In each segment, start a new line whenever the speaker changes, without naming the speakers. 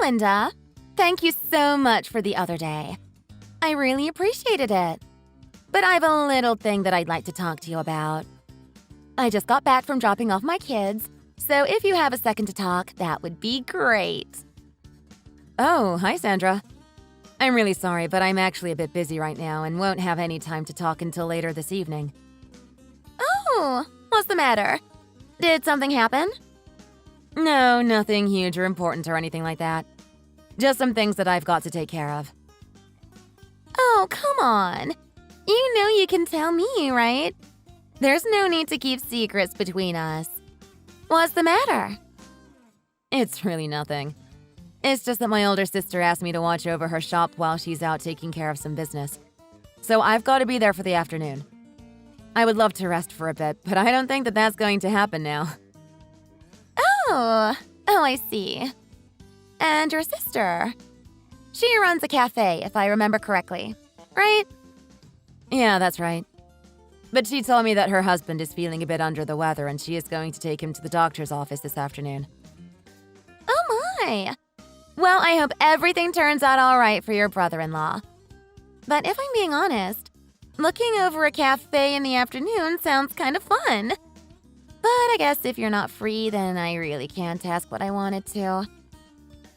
Linda. Thank you so much for the other day. I really appreciated it. But I have a little thing that I'd like to talk to you about. I just got back from dropping off my kids, so if you have a second to talk, that would be great. Oh, hi, Sandra. I'm really sorry, but I'm actually a bit busy right now and won't have any time to talk until later this evening. Oh, what's the matter? Did something happen? No, nothing huge or important or anything like that. Just some things that I've got to take care of. Oh, come on. You know you can tell me, right? There's no need to keep secrets between us. What's the matter? It's really nothing. It's just that my older sister asked me to watch over her shop while she's out taking care of some business. So I've got to be there for the afternoon. I would love to rest for a bit, but I don't think that that's going to happen now. Oh, I see. And your sister? She runs a cafe, if I remember correctly, right? Yeah, that's right. But she told me that her husband is feeling a bit under the weather and she is going to take him to the doctor's office this afternoon. Oh my! Well, I hope everything turns out all right for your brother-in-law. But if I'm being honest, looking over a cafe in the afternoon sounds kind of fun. But I guess if you're not free, then I really can't ask what I wanted to.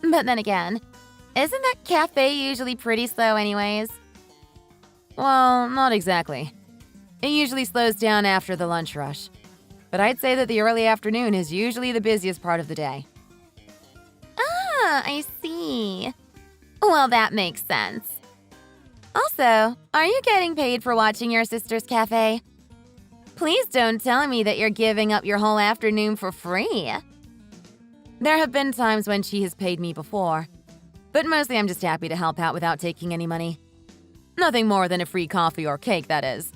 But then again, isn't that cafe usually pretty slow anyways? Well, not exactly. It usually slows down after the lunch rush. But I'd say that the early afternoon is usually the busiest part of the day. Ah, I see. Well, that makes sense. Also, are you getting paid for watching your sister's cafe? Please don't tell me that you're giving up your whole afternoon for free. There have been times when she has paid me before, but mostly I'm just happy to help out without taking any money. Nothing more than a free coffee or cake, that is.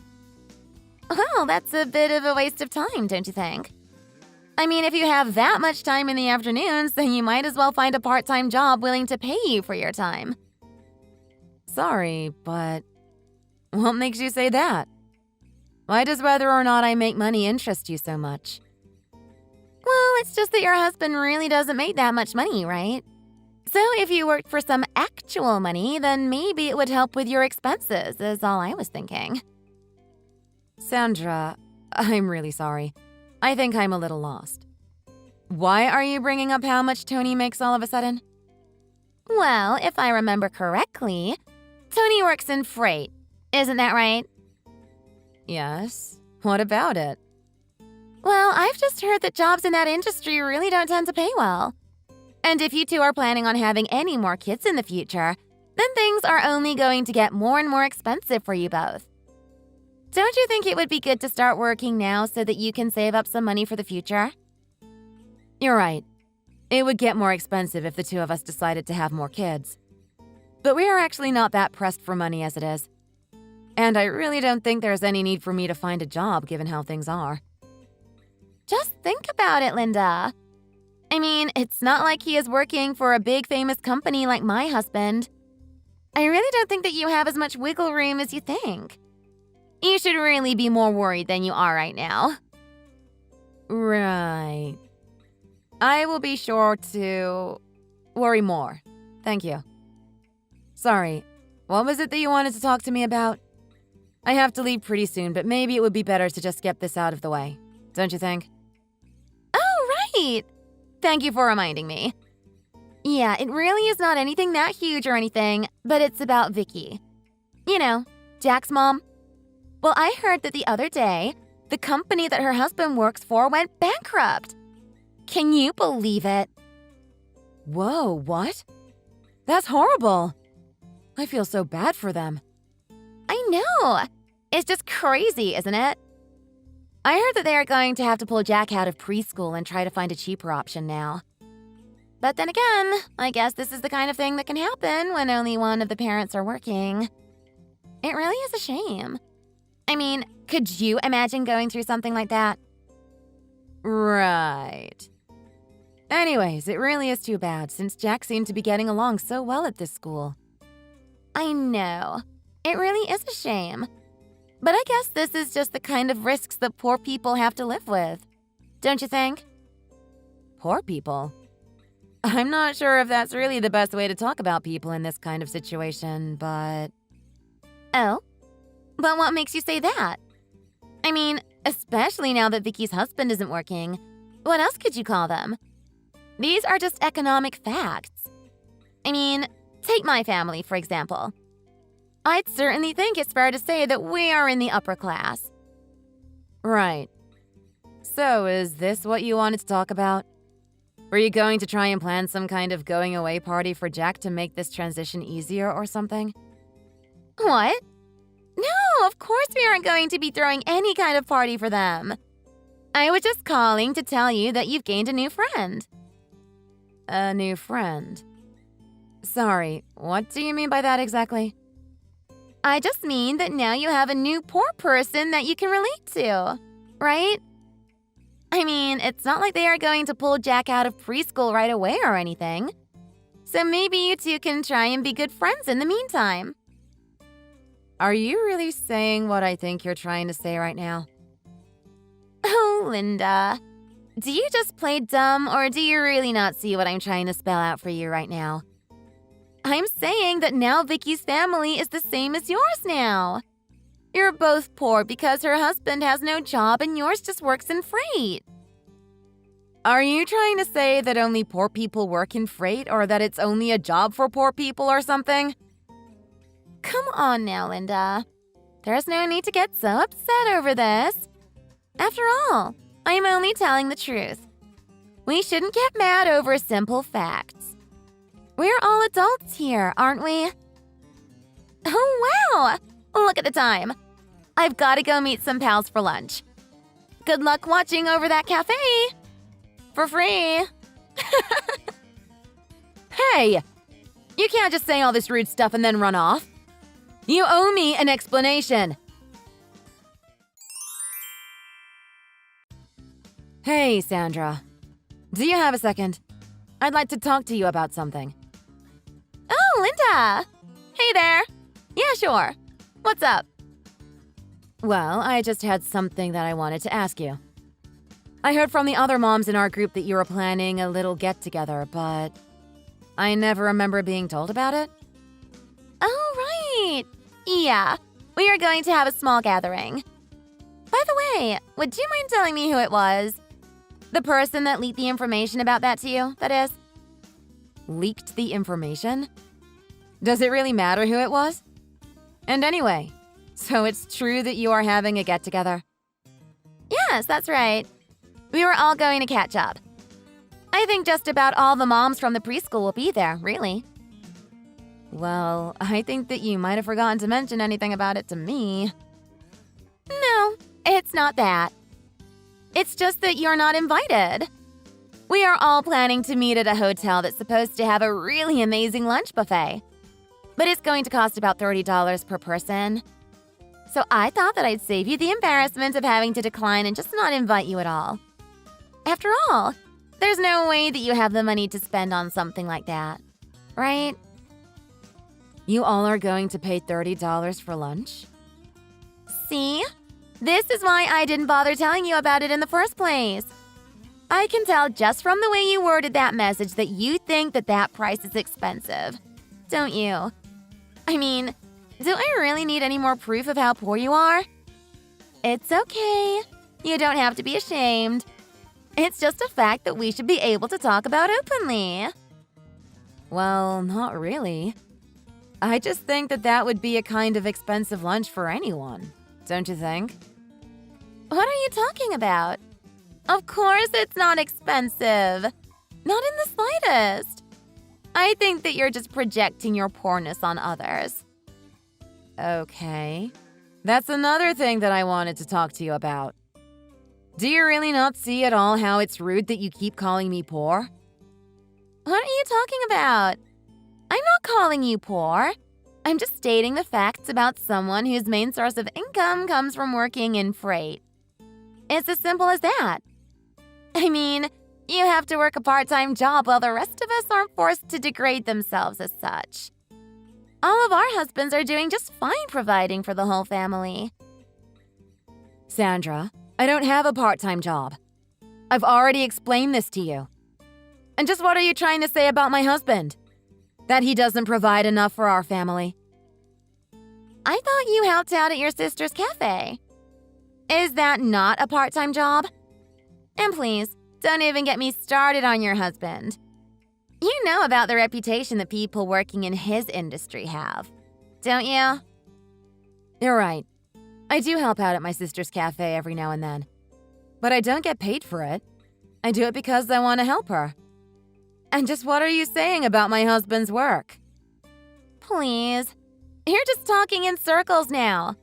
Well, that's a bit of a waste of time, don't you think? I mean, if you have that much time in the afternoons, then you might as well find a part-time job willing to pay you for your time. Sorry, but what makes you say that? Why does whether or not I make money interest you so much? Well, it's just that your husband really doesn't make that much money, right? So if you worked for some actual money, then maybe it would help with your expenses, is all I was thinking. Sandra, I'm really sorry. I think I'm a little lost. Why are you bringing up how much Tony makes all of a sudden? Well, if I remember correctly, Tony works in freight. Isn't that right? Yes. What about it? Well, I've just heard that jobs in that industry really don't tend to pay well. And if you two are planning on having any more kids in the future, then things are only going to get more and more expensive for you both. Don't you think it would be good to start working now so that you can save up some money for the future? You're right. It would get more expensive if the two of us decided to have more kids. But we are actually not that pressed for money as it is. And I really don't think there's any need for me to find a job given how things are. Just think about it, Linda. I mean, it's not like he is working for a big famous company like my husband. I really don't think that you have as much wiggle room as you think. You should really be more worried than you are right now. Right. I will be sure to worry more. Thank you. Sorry, what was it that you wanted to talk to me about? I have to leave pretty soon, but maybe it would be better to just get this out of the way. Don't you think? Oh, right! Thank you for reminding me. Yeah, it really is not anything that huge or anything, but it's about Vicky. You know, Jack's mom. Well, I heard that the other day, the company that her husband works for went bankrupt. Can you believe it? Whoa, what? That's horrible. I feel so bad for them. I know. It's just crazy, isn't it? I heard that they are going to have to pull Jack out of preschool and try to find a cheaper option now. But then again, I guess this is the kind of thing that can happen when only one of the parents are working. It really is a shame. I mean, could you imagine going through something like that? Right. Anyways, it really is too bad since Jack seemed to be getting along so well at this school. I know. It really is a shame. But I guess this is just the kind of risks that poor people have to live with. Don't you think? Poor people? I'm not sure if that's really the best way to talk about people in this kind of situation, but… Oh? But what makes you say that? I mean, especially now that Vicky's husband isn't working, what else could you call them? These are just economic facts. I mean, take my family, for example. I'd certainly think it's fair to say that we are in the upper class. Right. So, is this what you wanted to talk about? Were you going to try and plan some kind of going-away party for Jack to make this transition easier or something? What? No, of course we aren't going to be throwing any kind of party for them. I was just calling to tell you that you've gained a new friend. A new friend? Sorry, what do you mean by that exactly? I just mean that now you have a new poor person that you can relate to, right? I mean, it's not like they are going to pull Jack out of preschool right away or anything. So maybe you two can try and be good friends in the meantime. Are you really saying what I think you're trying to say right now? Oh, Linda. Do you just play dumb or do you really not see what I'm trying to spell out for you right now? I'm saying that now Vicky's family is the same as yours now. You're both poor because her husband has no job and yours just works in freight. Are you trying to say that only poor people work in freight or that it's only a job for poor people or something? Come on now, Linda. There's no need to get so upset over this. After all, I'm only telling the truth. We shouldn't get mad over simple facts. We're all adults here, aren't we? Oh, wow! Look at the time. I've got to go meet some pals for lunch. Good luck watching over that cafe. For free. Hey! You can't just say all this rude stuff and then run off. You owe me an explanation. Hey, Sandra. Do you have a second? I'd like to talk to you about something. Oh, Linda! Hey there. Yeah, sure. What's up? Well, I just had something that I wanted to ask you. I heard from the other moms in our group that you were planning a little get-together, but I never remember being told about it. Oh, right. Yeah, we are going to have a small gathering. By the way, would you mind telling me who it was? The person that leaked the information about that to you, that is. Leaked the information? Does it really matter who it was? And anyway, so it's true that you are having a get-together? Yes, that's right. We were all going to catch up. I think just about all the moms from the preschool will be there, really. Well, I think that you might have forgotten to mention anything about it to me. No, it's not that. It's just that you're not invited. We are all planning to meet at a hotel that's supposed to have a really amazing lunch buffet. But it's going to cost about $30 per person. So I thought that I'd save you the embarrassment of having to decline and just not invite you at all. After all, there's no way that you have the money to spend on something like that, right? You all are going to pay $30 for lunch? See? This is why I didn't bother telling you about it in the first place. I can tell just from the way you worded that message that you think that that price is expensive. Don't you? I mean, do I really need any more proof of how poor you are? It's okay. You don't have to be ashamed. It's just a fact that we should be able to talk about openly. Well, not really. I just think that that would be a kind of expensive lunch for anyone, don't you think? What are you talking about? Of course it's not expensive. Not in the slightest. I think that you're just projecting your poorness on others. Okay. That's another thing that I wanted to talk to you about. Do you really not see at all how it's rude that you keep calling me poor? What are you talking about? I'm not calling you poor. I'm just stating the facts about someone whose main source of income comes from working in freight. It's as simple as that. I mean, you have to work a part-time job while the rest of us aren't forced to degrade themselves as such. All of our husbands are doing just fine providing for the whole family. Sandra, I don't have a part-time job. I've already explained this to you. And just what are you trying to say about my husband? That he doesn't provide enough for our family? I thought you helped out at your sister's cafe. Is that not a part-time job? And please, don't even get me started on your husband. You know about the reputation that people working in his industry have, don't you? You're right. I do help out at my sister's cafe every now and then. But I don't get paid for it. I do it because I want to help her. And just what are you saying about my husband's work? Please. You're just talking in circles now.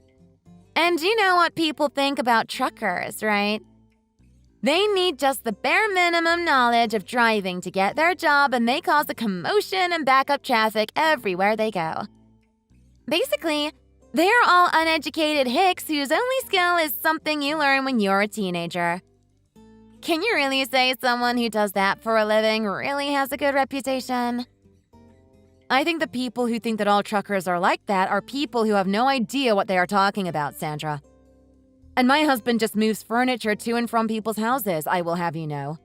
And you know what people think about truckers, right? They need just the bare minimum knowledge of driving to get their job, and they cause a commotion and back up traffic everywhere they go. Basically, they are all uneducated hicks whose only skill is something you learn when you're a teenager. Can you really say someone who does that for a living really has a good reputation? I think the people who think that all truckers are like that are people who have no idea what they are talking about, Sandra. And my husband just moves furniture to and from people's houses, I will have you know.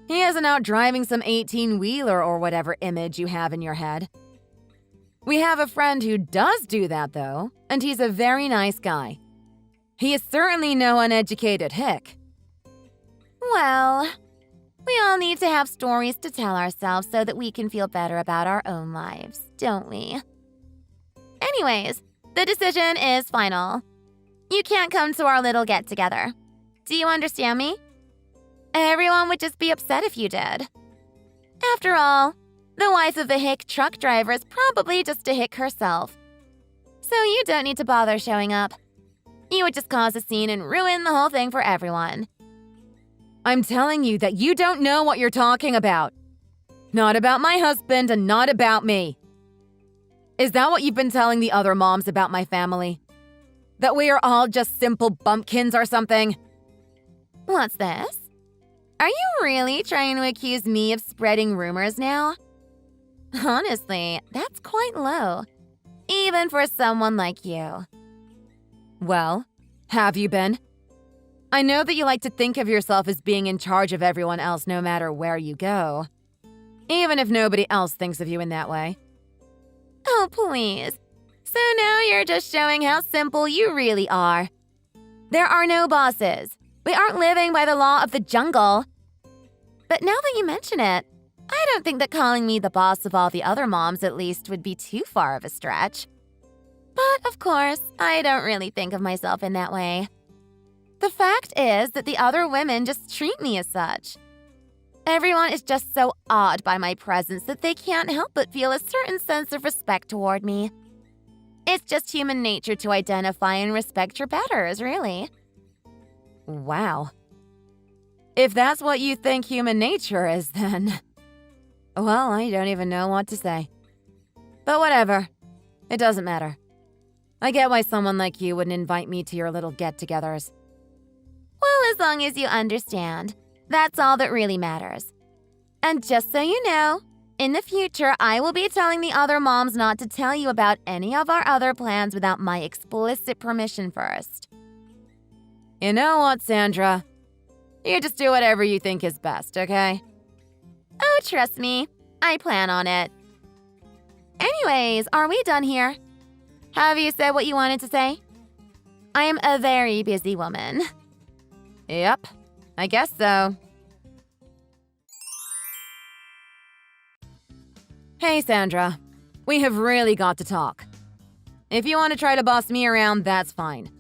He isn't out driving some 18-wheeler or whatever image you have in your head. We have a friend who does do that, though, and he's a very nice guy. He is certainly no uneducated hick. Well, we all need to have stories to tell ourselves so that we can feel better about our own lives, don't we? Anyways, the decision is final. You can't come to our little get-together. Do you understand me? Everyone would just be upset if you did. After all, the wife of a hick truck driver is probably just a hick herself. So you don't need to bother showing up. You would just cause a scene and ruin the whole thing for everyone. I'm telling you that you don't know what you're talking about. Not about my husband and not about me. Is that what you've been telling the other moms about my family? That we are all just simple bumpkins or something? What's this? Are you really trying to accuse me of spreading rumors now? Honestly, that's quite low, even for someone like you. Well, have you been? I know that you like to think of yourself as being in charge of everyone else no matter where you go, even if nobody else thinks of you in that way. Oh, please. So now you're just showing how simple you really are. There are no bosses. We aren't living by the law of the jungle. But now that you mention it, I don't think that calling me the boss of all the other moms at least would be too far of a stretch. But of course, I don't really think of myself in that way. The fact is that the other women just treat me as such. Everyone is just so awed by my presence that they can't help but feel a certain sense of respect toward me. It's just human nature to identify and respect your betters, really. Wow. If that's what you think human nature is, then... Well, I don't even know what to say. But whatever. It doesn't matter. I get why someone like you wouldn't invite me to your little get-togethers. Well, as long as you understand, that's all that really matters. And just so you know, in the future, I will be telling the other moms not to tell you about any of our other plans without my explicit permission first. You know what, Sandra? You just do whatever you think is best, okay? Oh, trust me. I plan on it. Anyways, are we done here? Have you said what you wanted to say? I am a very busy woman. Yep, I guess so. Hey, Sandra. We have really got to talk. If you want to try to boss me around, that's fine.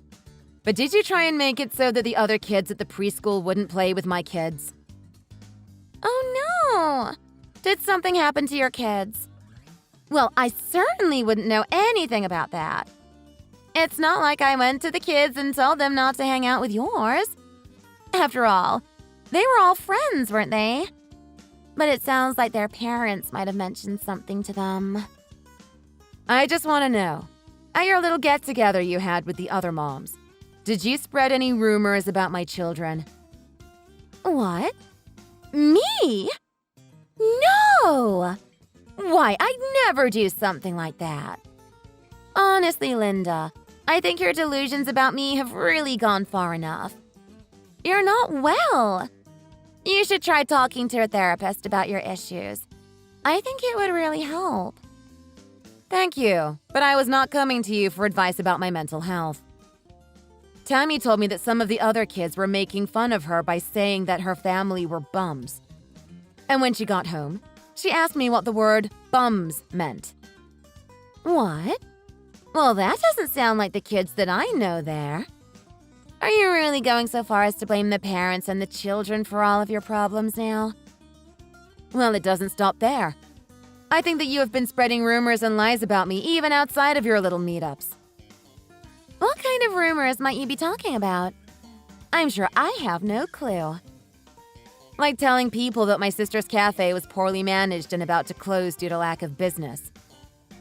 But did you try and make it so that the other kids at the preschool wouldn't play with my kids? Oh no! Did something happen to your kids? Well, I certainly wouldn't know anything about that. It's not like I went to the kids and told them not to hang out with yours. After all, they were all friends, weren't they? But it sounds like their parents might have mentioned something to them. I just want to know, at your little get-together you had with the other moms, did you spread any rumors about my children? What? Me? No! Why, I'd never do something like that. Honestly, Linda, I think your delusions about me have really gone far enough. You're not well. You should try talking to a therapist about your issues. I think it would really help. Thank you, but I was not coming to you for advice about my mental health. Tammy told me that some of the other kids were making fun of her by saying that her family were bums. And when she got home, she asked me what the word bums meant. What? Well, that doesn't sound like the kids that I know there. Are you really going so far as to blame the parents and the children for all of your problems now? Well, it doesn't stop there. I think that you have been spreading rumors and lies about me even outside of your little meetups. What kind of rumors might you be talking about? I'm sure I have no clue. Like telling people that my sister's cafe was poorly managed and about to close due to lack of business.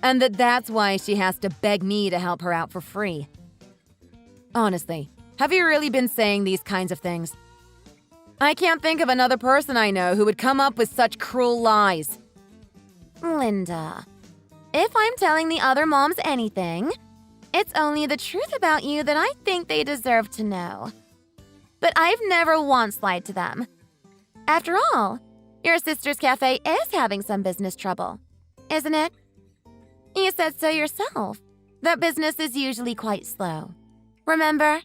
And that's why she has to beg me to help her out for free. Honestly, have you really been saying these kinds of things? I can't think of another person I know who would come up with such cruel lies. Linda, if I'm telling the other moms anything, it's only the truth about you that I think they deserve to know. But I've never once lied to them. After all, your sister's cafe is having some business trouble, isn't it? You said so yourself. That business is usually quite slow. Remember?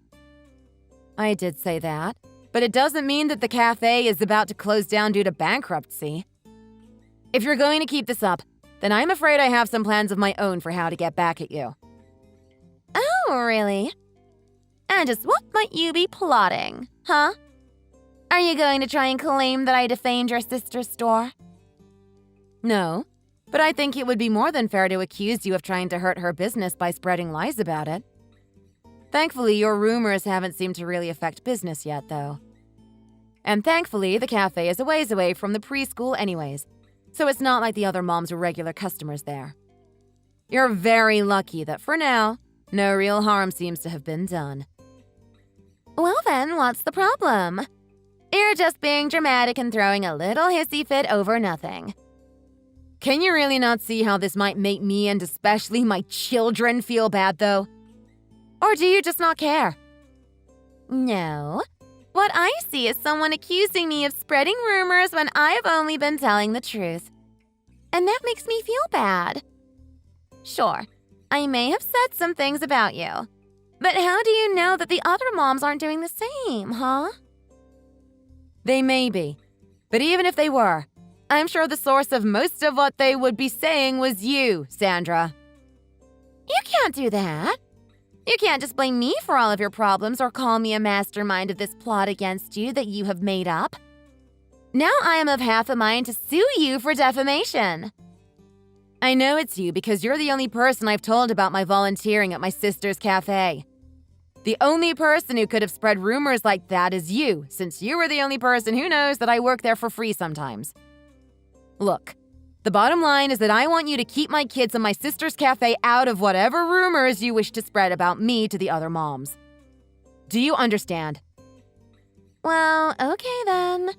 I did say that, but it doesn't mean that the cafe is about to close down due to bankruptcy. If you're going to keep this up, then I'm afraid I have some plans of my own for how to get back at you. Oh, really? And just what might you be plotting, huh? Are you going to try and claim that I defamed your sister's store? No, but I think it would be more than fair to accuse you of trying to hurt her business by spreading lies about it. Thankfully, your rumors haven't seemed to really affect business yet, though. And thankfully, the cafe is a ways away from the preschool anyways, so it's not like the other moms are regular customers there. You're very lucky that for now, no real harm seems to have been done. Well then, what's the problem? You're just being dramatic and throwing a little hissy fit over nothing. Can you really not see how this might make me and especially my children feel bad, though? Or do you just not care? No. What I see is someone accusing me of spreading rumors when I've only been telling the truth. And that makes me feel bad. Sure, I may have said some things about you. But how do you know that the other moms aren't doing the same, huh? They may be. But even if they were, I'm sure the source of most of what they would be saying was you, Sandra. You can't do that. You can't just blame me for all of your problems or call me a mastermind of this plot against you that you have made up. Now I am of half a mind to sue you for defamation. I know it's you because you're the only person I've told about my volunteering at my sister's cafe. The only person who could have spread rumors like that is you, since you were the only person who knows that I work there for free sometimes. Look, the bottom line is that I want you to keep my kids and my sister's cafe out of whatever rumors you wish to spread about me to the other moms. Do you understand? Well, okay then.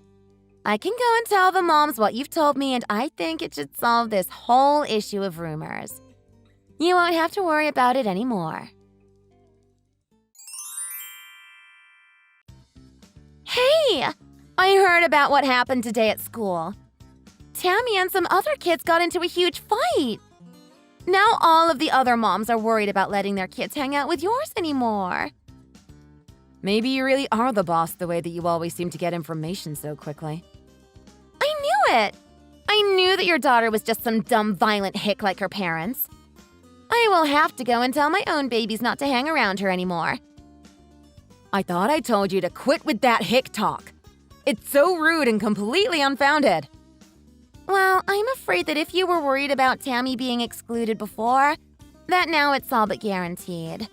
I can go and tell the moms what you've told me, and I think it should solve this whole issue of rumors. You won't have to worry about it anymore. Hey! I heard about what happened today at school. Tammy and some other kids got into a huge fight. Now all of the other moms are worried about letting their kids hang out with yours anymore. Maybe you really are the boss the way that you always seem to get information so quickly. I knew it! I knew that your daughter was just some dumb, violent hick like her parents. I will have to go and tell my own babies not to hang around her anymore. I thought I told you to quit with that hick talk. It's so rude and completely unfounded. Well, I'm afraid that if you were worried about Tammy being excluded before, that now it's all but guaranteed.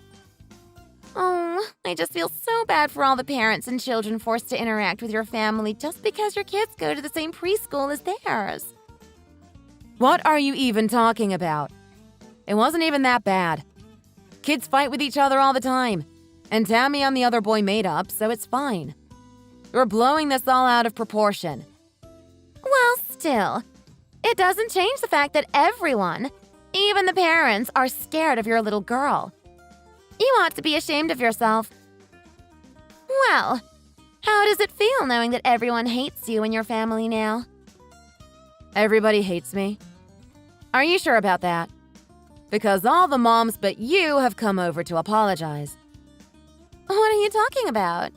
Oh, I just feel so bad for all the parents and children forced to interact with your family just because your kids go to the same preschool as theirs. What are you even talking about? It wasn't even that bad. Kids fight with each other all the time, and Tammy and the other boy made up, so it's fine. You're blowing this all out of proportion. Well, still, it doesn't change the fact that everyone, even the parents, are scared of your little girl. You ought to be ashamed of yourself. Well, How does it feel knowing that everyone hates you and your family now? Everybody hates me? Are you sure about that? Because all the moms but you have come over to apologize. What are you talking about?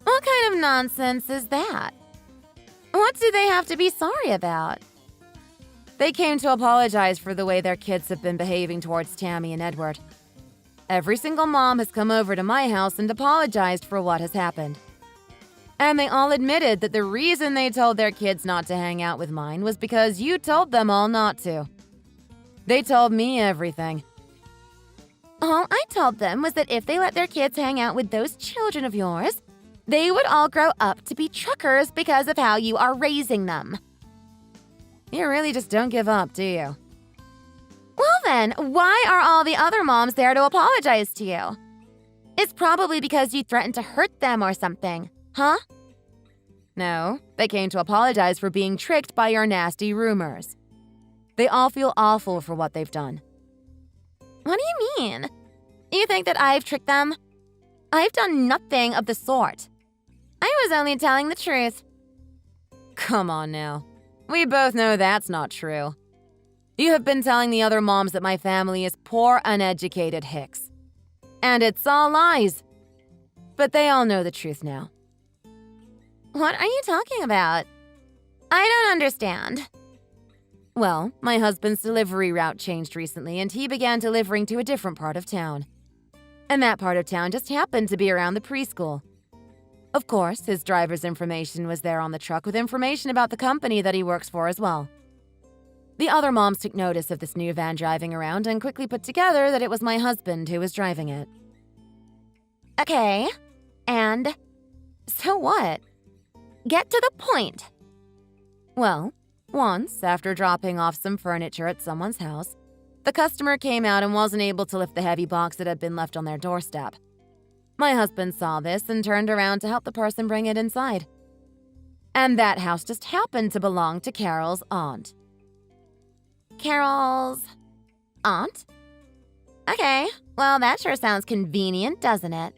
What kind of nonsense is that? What do they have to be sorry about? They came to apologize for the way their kids have been behaving towards Tammy and Edward. Every single mom has come over to my house and apologized for what has happened. And they all admitted that the reason they told their kids not to hang out with mine was because you told them all not to. They told me everything. All I told them was that if they let their kids hang out with those children of yours, they would all grow up to be truckers because of how you are raising them. You really just don't give up, do you? Well then, why are all the other moms there to apologize to you? It's probably because you threatened to hurt them or something, huh? No, they came to apologize for being tricked by your nasty rumors. They all feel awful for what they've done. What do you mean? You think that I've tricked them? I've done nothing of the sort. I was only telling the truth. Come on now. We both know that's not true. You have been telling the other moms that my family is poor, uneducated hicks. And it's all lies. But they all know the truth now. What are you talking about? I don't understand. Well, my husband's delivery route changed recently and he began delivering to a different part of town. And that part of town just happened to be around the preschool. Of course, his driver's information was there on the truck with information about the company that he works for as well. The other moms took notice of this new van driving around and quickly put together that it was my husband who was driving it. Okay, and so what? Get to the point. Well, once, after dropping off some furniture at someone's house, the customer came out and wasn't able to lift the heavy box that had been left on their doorstep. My husband saw this and turned around to help the person bring it inside. And that house just happened to belong to Carol's aunt. Carol's aunt? Okay, well, that sure sounds convenient, doesn't it?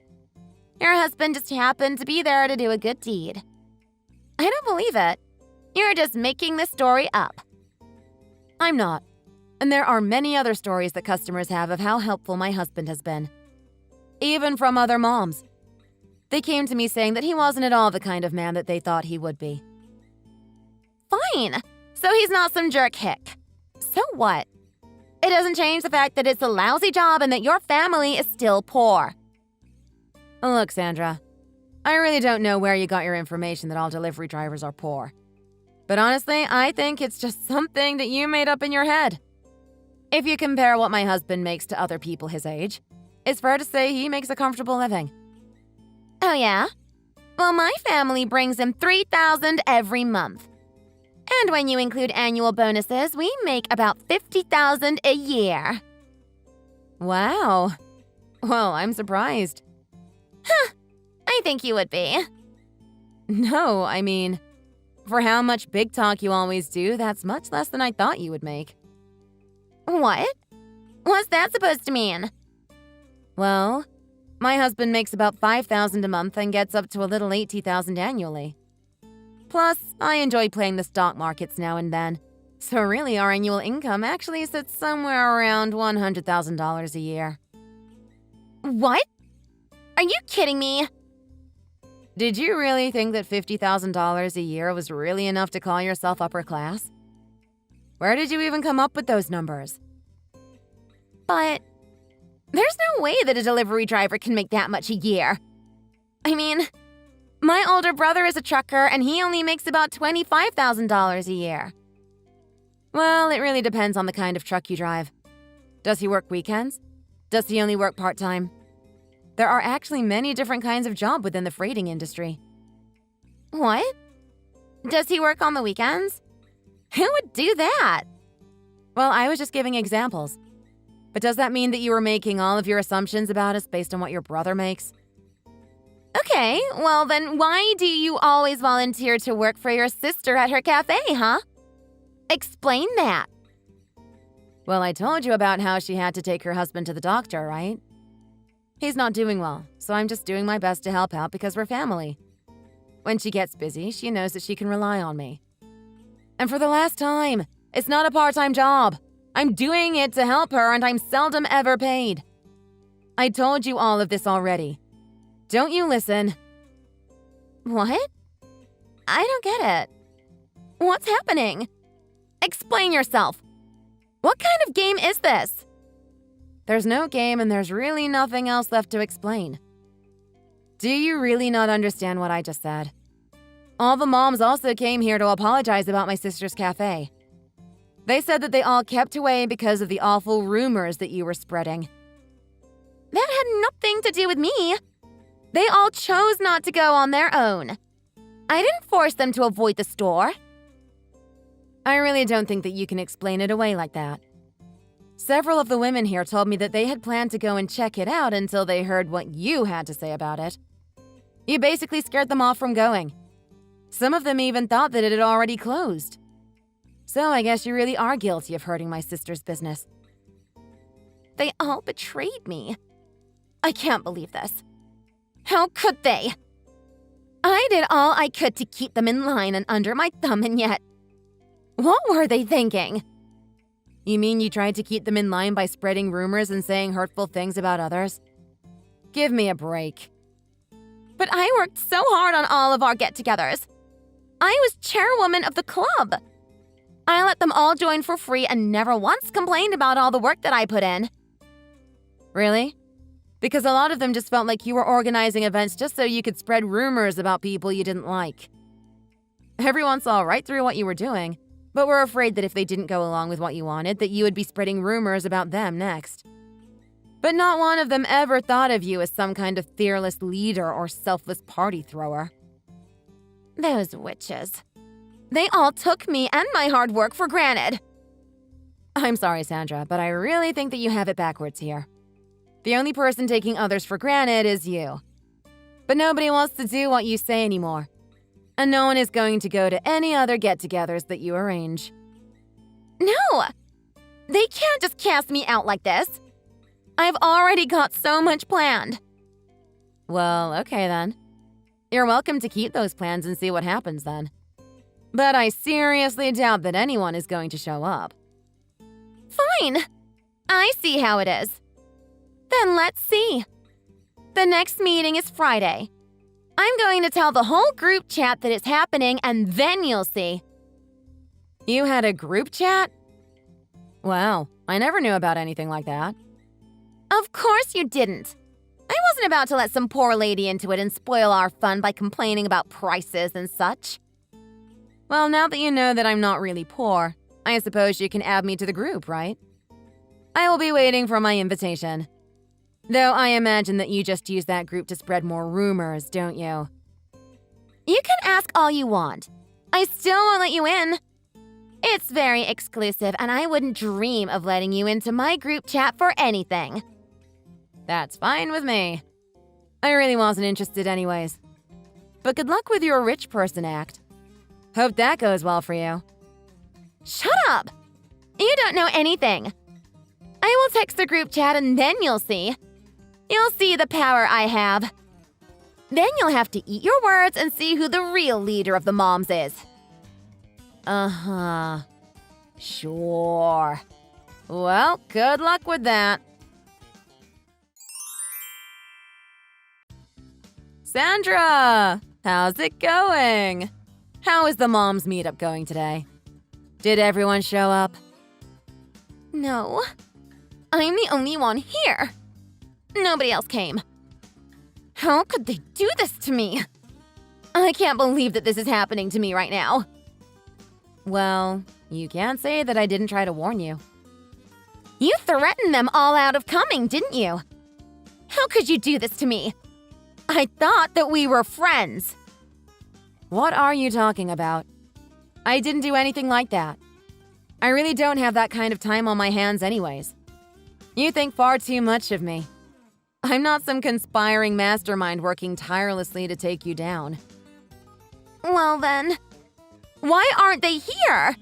Your husband just happened to be there to do a good deed. I don't believe it. You're just making this story up. I'm not. And there are many other stories that customers have of how helpful my husband has been. Even from other moms. They came to me saying that he wasn't at all the kind of man that they thought he would be. Fine. So he's not some jerk hick. So what? It doesn't change the fact that it's a lousy job and that your family is still poor. Look, Sandra, I really don't know where you got your information that all delivery drivers are poor. But honestly, I think it's just something that you made up in your head. If you compare what my husband makes to other people his age, it's fair to say he makes a comfortable living. Oh yeah? Well, my family brings him $3,000 every month. And when you include annual bonuses, we make about $50,000 a year. Wow. Well, I'm surprised. Huh. I think you would be. No, I mean, for how much big talk you always do, that's much less than I thought you would make. What? What's that supposed to mean? Well, my husband makes about $5,000 a month and gets up to a little $80,000 annually. Plus, I enjoy playing the stock markets now and then. So really, our annual income actually sits somewhere around $100,000 a year. What? Are you kidding me? Did you really think that $50,000 a year was really enough to call yourself upper class? Where did you even come up with those numbers? But there's no way that a delivery driver can make that much a year. I mean, my older brother is a trucker and he only makes about $25,000 a year. Well, it really depends on the kind of truck you drive. Does he work weekends? Does he only work part-time? There are actually many different kinds of job within the freighting industry. What? Does he work on the weekends? Who would do that? Well, I was just giving examples. But does that mean that you were making all of your assumptions about us based on what your brother makes? Okay, well then why do you always volunteer to work for your sister at her cafe, huh? Explain that. Well, I told you about how she had to take her husband to the doctor, right? He's not doing well, so I'm just doing my best to help out because we're family. When she gets busy, she knows that she can rely on me. And for the last time, it's not a part-time job. I'm doing it to help her, and I'm seldom ever paid. I told you all of this already. Don't you listen? What? I don't get it. What's happening? Explain yourself. What kind of game is this? There's no game, and there's really nothing else left to explain. Do you really not understand what I just said? All the moms also came here to apologize about my sister's cafe. They said that they all kept away because of the awful rumors that you were spreading. That had nothing to do with me. They all chose not to go on their own. I didn't force them to avoid the store. I really don't think that you can explain it away like that. Several of the women here told me that they had planned to go and check it out until they heard what you had to say about it. You basically scared them off from going. Some of them even thought that it had already closed. So I guess you really are guilty of hurting my sister's business. They all betrayed me. I can't believe this. How could they? I did all I could to keep them in line and under my thumb, and yet... What were they thinking? You mean you tried to keep them in line by spreading rumors and saying hurtful things about others? Give me a break. But I worked so hard on all of our get-togethers. I was chairwoman of the club. I let them all join for free and never once complained about all the work that I put in. Really? Because a lot of them just felt like you were organizing events just so you could spread rumors about people you didn't like. Everyone saw right through what you were doing, but were afraid that if they didn't go along with what you wanted, that you would be spreading rumors about them next. But not one of them ever thought of you as some kind of fearless leader or selfless party thrower. Those witches. They all took me and my hard work for granted. I'm sorry, Sandra, but I really think that you have it backwards here. The only person taking others for granted is you. But nobody wants to do what you say anymore. And no one is going to go to any other get-togethers that you arrange. No! They can't just cast me out like this. I've already got so much planned. Well, okay then. You're welcome to keep those plans and see what happens then. But I seriously doubt that anyone is going to show up. Fine. I see how it is. Then let's see. The next meeting is Friday. I'm going to tell the whole group chat that it's happening, and then you'll see. You had a group chat? Wow, I never knew about anything like that. Of course you didn't. I wasn't about to let some poor lady into it and spoil our fun by complaining about prices and such. Well, now that you know that I'm not really poor, I suppose you can add me to the group, right? I will be waiting for my invitation. Though I imagine that you just use that group to spread more rumors, don't you? You can ask all you want. I still won't let you in. It's very exclusive, and I wouldn't dream of letting you into my group chat for anything. That's fine with me. I really wasn't interested anyways. But good luck with your rich person act. Hope that goes well for you. Shut up! You don't know anything. I will text the group chat and then you'll see. You'll see the power I have. Then you'll have to eat your words and see who the real leader of the moms is. Uh-huh. Sure. Well, good luck with that. Sandra! How's it going? How is the moms meetup going today? Did everyone show up? No. I'm the only one here. Nobody else came. How could they do this to me? I can't believe that this is happening to me right now. Well, you can't say that I didn't try to warn you. You threatened them all out of coming, didn't you? How could you do this to me? I thought that we were friends. What are you talking about? I didn't do anything like that. I really don't have that kind of time on my hands anyways. You think far too much of me. I'm not some conspiring mastermind working tirelessly to take you down. Well then, why aren't they here?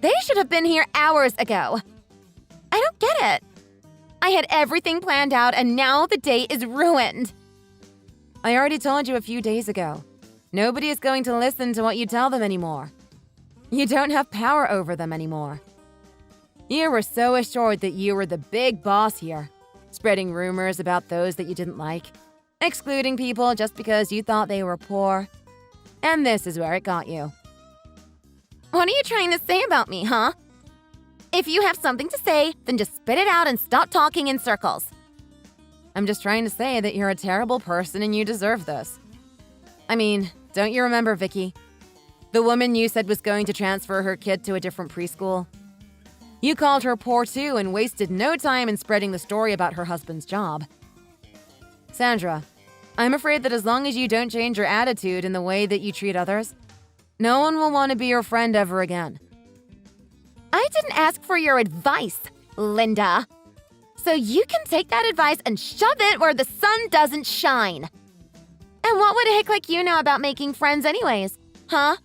They should have been here hours ago. I don't get it. I had everything planned out and now the date is ruined. I already told you a few days ago. Nobody is going to listen to what you tell them anymore. You don't have power over them anymore. You were so assured that you were the big boss here, spreading rumors about those that you didn't like, excluding people just because you thought they were poor. And this is where it got you. What are you trying to say about me, huh? If you have something to say, then just spit it out and stop talking in circles. I'm just trying to say that you're a terrible person and you deserve this. I mean, don't you remember Vicky? The woman you said was going to transfer her kid to a different preschool? You called her poor too and wasted no time in spreading the story about her husband's job. Sandra, I'm afraid that as long as you don't change your attitude in the way that you treat others, no one will want to be your friend ever again. I didn't ask for your advice, Linda. So you can take that advice and shove it where the sun doesn't shine. And what would a hick like you know about making friends anyways, huh?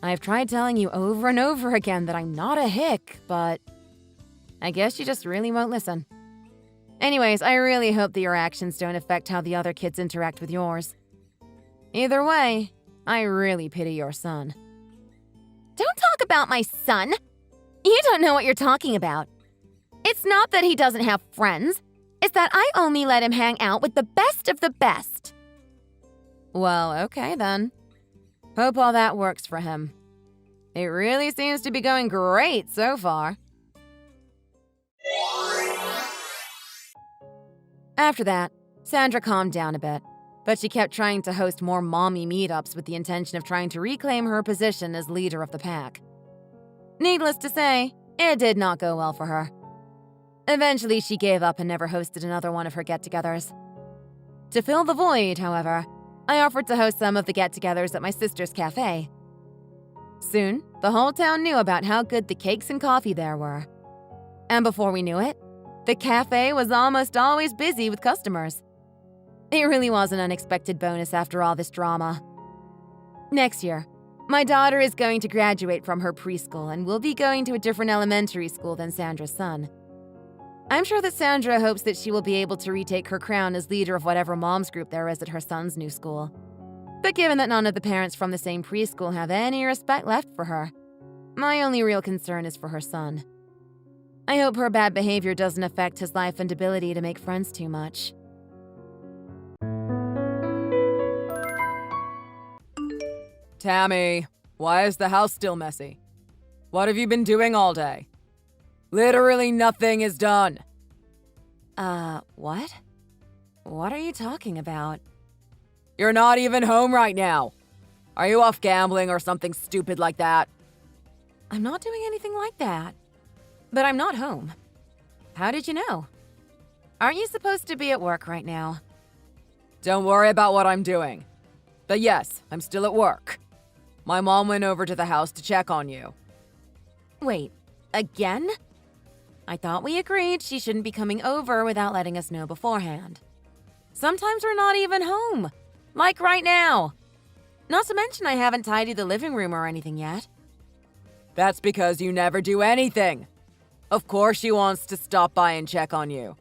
I've tried telling you over and over again that I'm not a hick, but I guess you just really won't listen. Anyways, I really hope that your actions don't affect how the other kids interact with yours. Either way, I really pity your son. Don't talk about my son. You don't know what you're talking about. It's not that he doesn't have friends. It's that I only let him hang out with the best of the best. Well, okay then. Hope all that works for him. It really seems to be going great so far. After that, Sandra calmed down a bit, but she kept trying to host more mommy meetups with the intention of trying to reclaim her position as leader of the pack. Needless to say, it did not go well for her. Eventually, she gave up and never hosted another one of her get-togethers. To fill the void, however, I offered to host some of the get-togethers at my sister's cafe. Soon, the whole town knew about how good the cakes and coffee there were. And before we knew it, the cafe was almost always busy with customers. It really was an unexpected bonus after all this drama. Next year, my daughter is going to graduate from her preschool and will be going to a different elementary school than Sandra's son. I'm sure that Sandra hopes that she will be able to retake her crown as leader of whatever mom's group there is at her son's new school. But given that none of the parents from the same preschool have any respect left for her, my only real concern is for her son. I hope her bad behavior doesn't affect his life and ability to make friends too much.
Tammy, why is the house still messy? What have you been doing all day? Literally nothing is done.
What? What are you talking about?
You're not even home right now. Are you off gambling or something stupid like that?
I'm not doing anything like that. But I'm not home. How did you know? Aren't you supposed to be at work right now?
Don't worry about what I'm doing. But yes, I'm still at work. My mom went over to the house to check on you.
Wait, again? I thought we agreed she shouldn't be coming over without letting us know beforehand. Sometimes we're not even home. Like right now. Not to mention I haven't tidied the living room or anything yet.
That's because you never do anything. Of course she wants to stop by and check on you.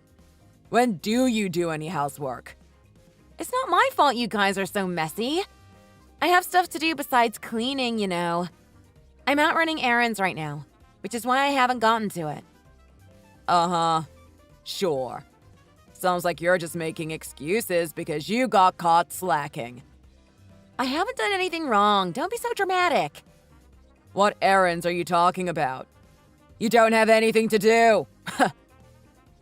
When do you do any housework?
It's not my fault you guys are so messy. I have stuff to do besides cleaning, you know. I'm out running errands right now, which is why I haven't gotten to it.
Uh-huh. Sure. Sounds like you're just making excuses because you got caught slacking.
I haven't done anything wrong. Don't be so dramatic.
What errands are you talking about? You don't have anything to do.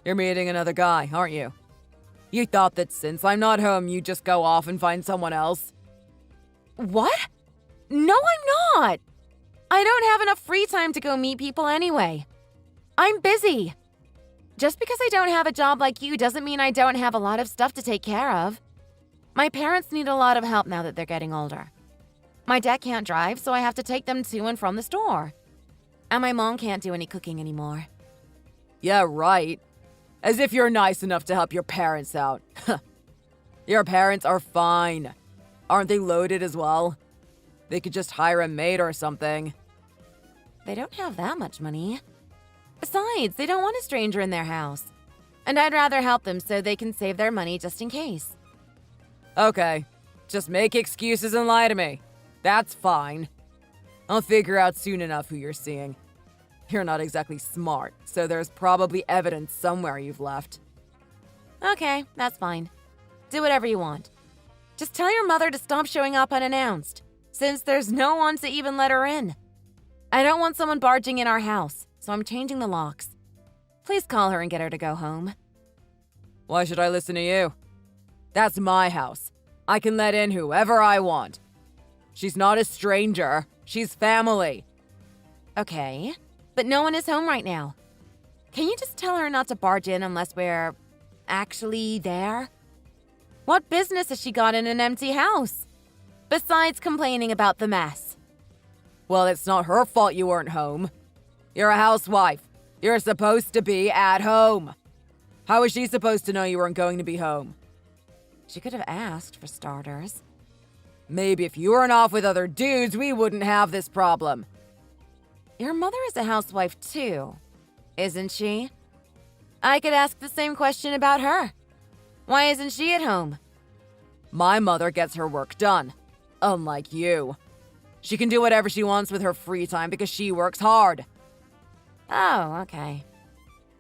You're meeting another guy, aren't you? You thought that since I'm not home, you'd just go off and find someone else?
What? No, I'm not. I don't have enough free time to go meet people anyway. I'm busy. Just because I don't have a job like you doesn't mean I don't have a lot of stuff to take care of. My parents need a lot of help now that they're getting older. My dad can't drive, so I have to take them to and from the store. And my mom can't do any cooking anymore.
Yeah, right. As if you're nice enough to help your parents out. Your parents are fine. Aren't they loaded as well? They could just hire a maid or something.
They don't have that much money. Besides, they don't want a stranger in their house. And I'd rather help them so they can save their money just in case.
Okay. Just make excuses and lie to me. That's fine. I'll figure out soon enough who you're seeing. You're not exactly smart, so there's probably evidence somewhere you've left.
Okay, that's fine. Do whatever you want. Just tell your mother to stop showing up unannounced, since there's no one to even let her in. I don't want someone barging in our house, so I'm changing the locks. Please call her and get her to go home.
Why should I listen to you? That's my house. I can let in whoever I want. She's not a stranger. She's family.
Okay, but no one is home right now. Can you just tell her not to barge in unless we're actually there? What business has she got in an empty house? Besides complaining about the mess.
Well, it's not her fault you weren't home. You're a housewife. You're supposed to be at home. How was she supposed to know you weren't going to be home?
She could have asked, for starters.
Maybe if you weren't off with other dudes, we wouldn't have this problem.
Your mother is a housewife too, isn't she? I could ask the same question about her. Why isn't she at home?
My mother gets her work done, unlike you. She can do whatever she wants with her free time because she works hard.
Oh, okay.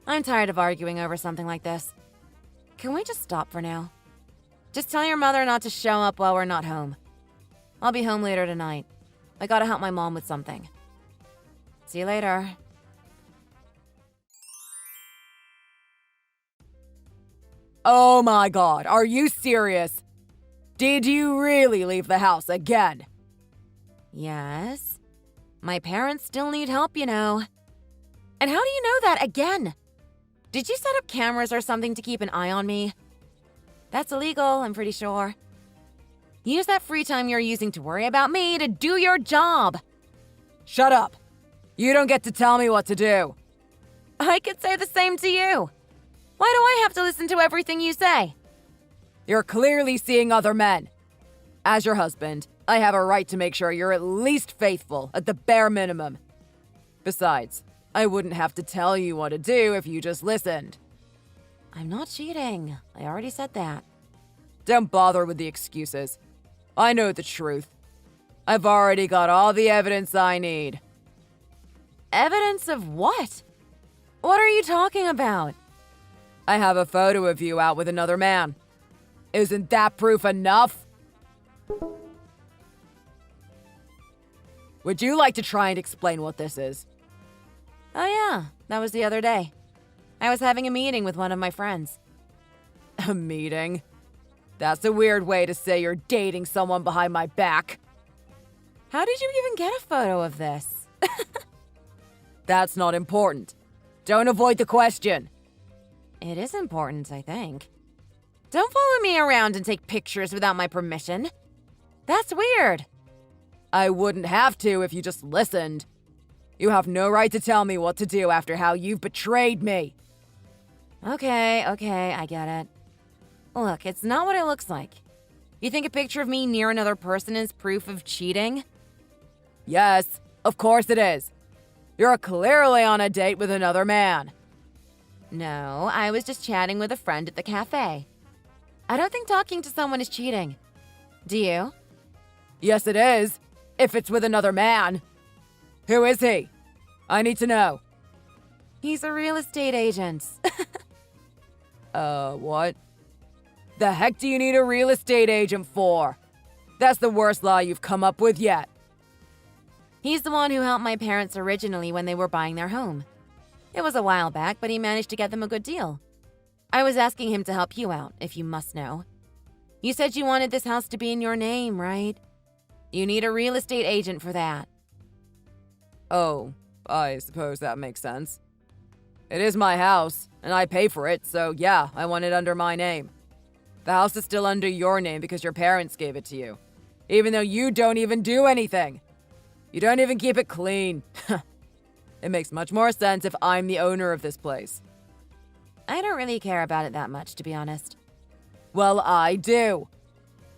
I'm tired of arguing over something like this. Can we just stop for now? Just tell your mother not to show up while we're not home. I'll be home later tonight. I gotta help my mom with something. See you later.
Oh my god, are you serious? Did you really leave the house again?
Yes. My parents still need help, you know. And how do you know that again? Did you set up cameras or something to keep an eye on me? That's illegal, I'm pretty sure. Use that free time you're using to worry about me to do your job.
Shut up. You don't get to tell me what to do.
I could say the same to you. Why do I have to listen to everything you say?
You're clearly seeing other men. As your husband, I have a right to make sure you're at least faithful at the bare minimum. Besides, I wouldn't have to tell you what to do if you just listened.
I'm not cheating. I already said that.
Don't bother with the excuses. I know the truth. I've already got all the evidence I need.
Evidence of what? What are you talking about?
I have a photo of you out with another man. Isn't that proof enough? Would you like to try and explain what this is?
Oh yeah, that was the other day. I was having a meeting with one of my friends.
A meeting? That's a weird way to say you're dating someone behind my back.
How did you even get a photo of this?
That's not important. Don't avoid the question.
It is important, I think. Don't follow me around and take pictures without my permission. That's weird.
I wouldn't have to if you just listened. You have no right to tell me what to do after how you've betrayed me.
Okay, I get it. Look, it's not what it looks like. You think a picture of me near another person is proof of cheating?
Yes, of course it is. You're clearly on a date with another man.
No, I was just chatting with a friend at the cafe. I don't think talking to someone is cheating. Do you?
Yes, it is. If it's with another man. Who is he? I need to know.
He's a real estate agent.
What? The heck do you need a real estate agent for? That's the worst lie you've come up with yet.
He's the one who helped my parents originally when they were buying their home. It was a while back, but he managed to get them a good deal. I was asking him to help you out, if you must know. You said you wanted this house to be in your name, right? You need a real estate agent for that.
Oh, I suppose that makes sense. It is my house, and I pay for it, so yeah, I want it under my name. The house is still under your name because your parents gave it to you, even though you don't even do anything. You don't even keep it clean. It makes much more sense if I'm the owner of this place.
I don't really care about it that much, to be honest.
Well, I do.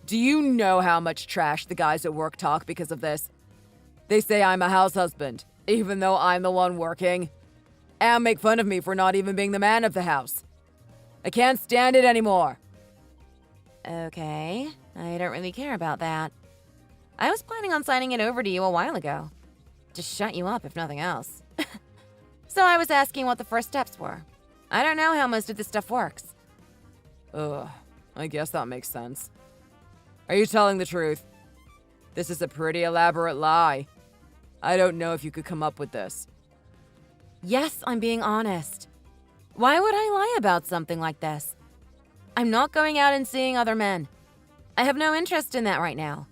Do you know how much trash the guys at work talk because of this? They say I'm a house husband, even though I'm the one working, and make fun of me for not even being the man of the house. I can't stand it anymore.
Okay, I don't really care about that. I was planning on signing it over to you a while ago. To shut you up, if nothing else. So I was asking what the first steps were. I don't know how most of this stuff works.
Ugh, I guess that makes sense. Are you telling the truth? This is a pretty elaborate lie. I don't know if you could come up with this.
Yes, I'm being honest. Why would I lie about something like this? I'm not going out and seeing other men. I have no interest in that right now.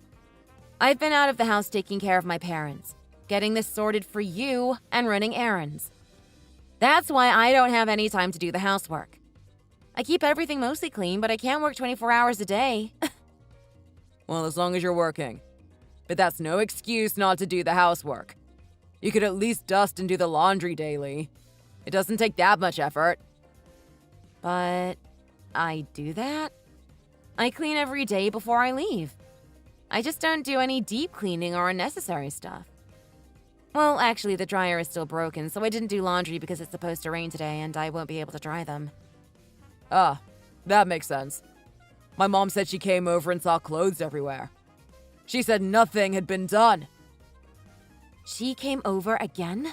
I've been out of the house taking care of my parents, getting this sorted for you, and running errands. That's why I don't have any time to do the housework. I keep everything mostly clean, but I can't work 24 hours a day.
Well, as long as you're working. But that's no excuse not to do the housework. You could at least dust and do the laundry daily. It doesn't take that much effort.
But I do that? I clean every day before I leave. I just don't do any deep cleaning or unnecessary stuff. Well, actually, the dryer is still broken, so I didn't do laundry because it's supposed to rain today and I won't be able to dry them.
Ah, that makes sense. My mom said she came over and saw clothes everywhere. She said nothing had been done.
She came over again?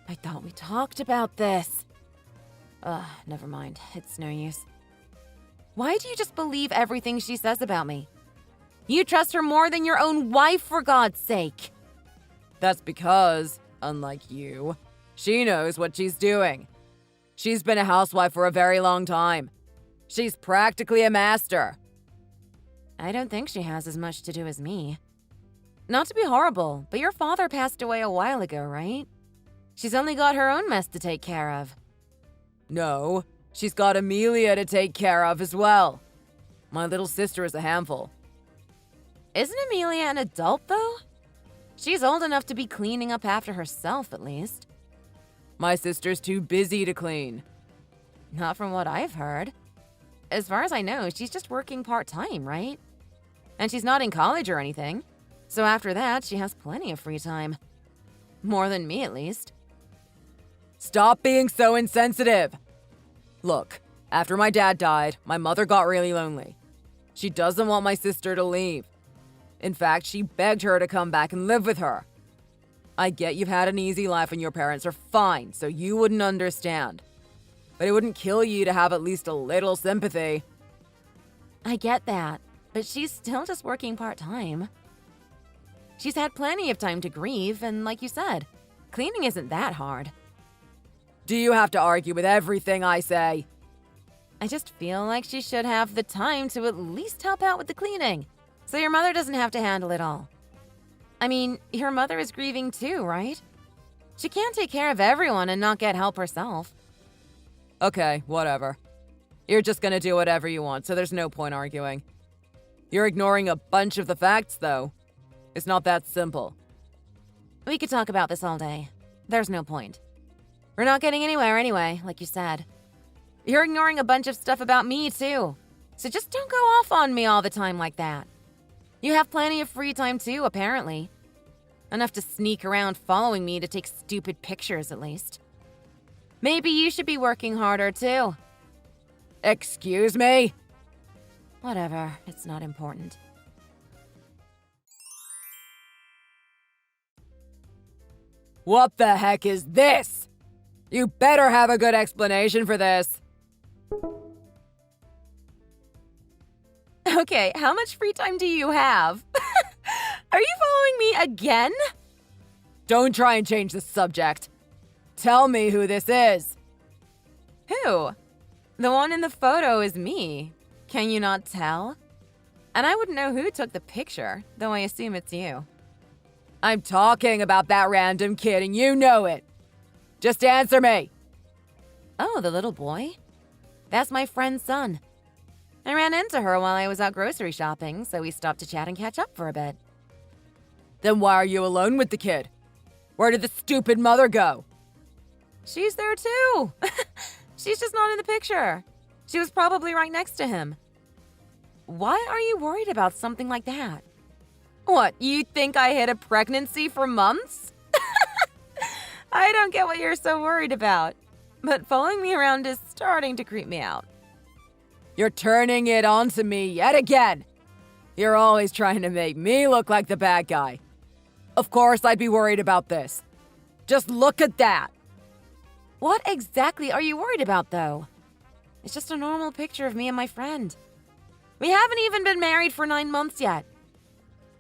I thought we talked about this. Never mind. It's no use. Why do you just believe everything she says about me? You trust her more than your own wife, for God's sake.
That's because, unlike you, she knows what she's doing. She's been a housewife for a very long time. She's practically a master.
I don't think she has as much to do as me. Not to be horrible, but your father passed away a while ago, right? She's only got her own mess to take care of.
No, she's got Amelia to take care of as well. My little sister is a handful.
Isn't Amelia an adult, though? She's old enough to be cleaning up after herself, at least.
My sister's too busy to clean.
Not from what I've heard. As far as I know, she's just working part-time, right? And she's not in college or anything. So after that, she has plenty of free time. More than me, at least.
Stop being so insensitive. Look, after my dad died, my mother got really lonely. She doesn't want my sister to leave. In fact, she begged her to come back and live with her. I get you've had an easy life and your parents are fine, so you wouldn't understand. But it wouldn't kill you to have at least a little sympathy.
I get that, but she's still just working part-time. She's had plenty of time to grieve, and like you said, cleaning isn't that hard.
Do you have to argue with everything I say?
I just feel like she should have the time to at least help out with the cleaning, so your mother doesn't have to handle it all. I mean, your mother is grieving too, right? She can't take care of everyone and not get help herself.
Okay, whatever. You're just gonna do whatever you want, so there's no point arguing. You're ignoring a bunch of the facts, though. It's not that simple.
We could talk about this all day. There's no point. We're not getting anywhere anyway, like you said. You're ignoring a bunch of stuff about me, too. So just don't go off on me all the time like that. You have plenty of free time, too, apparently. Enough to sneak around following me to take stupid pictures, at least. Maybe you should be working harder, too.
Excuse me?
Whatever, it's not important.
What the heck is this? You better have a good explanation for this.
Okay, how much free time do you have? Are you following me again?
Don't try and change the subject. Tell me who this is.
Who? The one in the photo is me. Can you not tell? And I wouldn't know who took the picture, though I assume it's you.
I'm talking about that random kid and you know it. Just answer me.
Oh, the little boy? That's my friend's son. I ran into her while I was out grocery shopping, so we stopped to chat and catch up for a bit.
Then why are you alone with the kid? Where did the stupid mother go?
She's there too. She's just not in the picture. She was probably right next to him. Why are you worried about something like that? What, you think I hid a pregnancy for months? I don't get what you're so worried about. But following me around is starting to creep me out.
You're turning it onto me yet again. You're always trying to make me look like the bad guy. Of course I'd be worried about this. Just look at that.
What exactly are you worried about, though? It's just a normal picture of me and my friend. We haven't even been married for 9 months yet.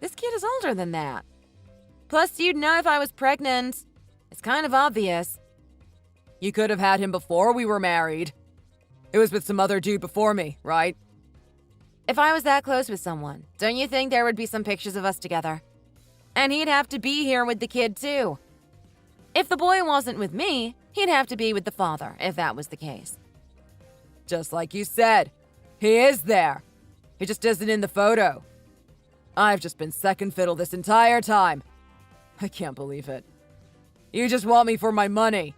This kid is older than that. Plus, you'd know if I was pregnant. It's kind of obvious.
You could have had him before we were married. It was with some other dude before me, right?
If I was that close with someone, don't you think there would be some pictures of us together? And he'd have to be here with the kid, too. If the boy wasn't with me, he'd have to be with the father, if that was the case.
Just like you said, he is there. He just isn't in the photo. I've just been second fiddle this entire time. I can't believe it. You just want me for my money.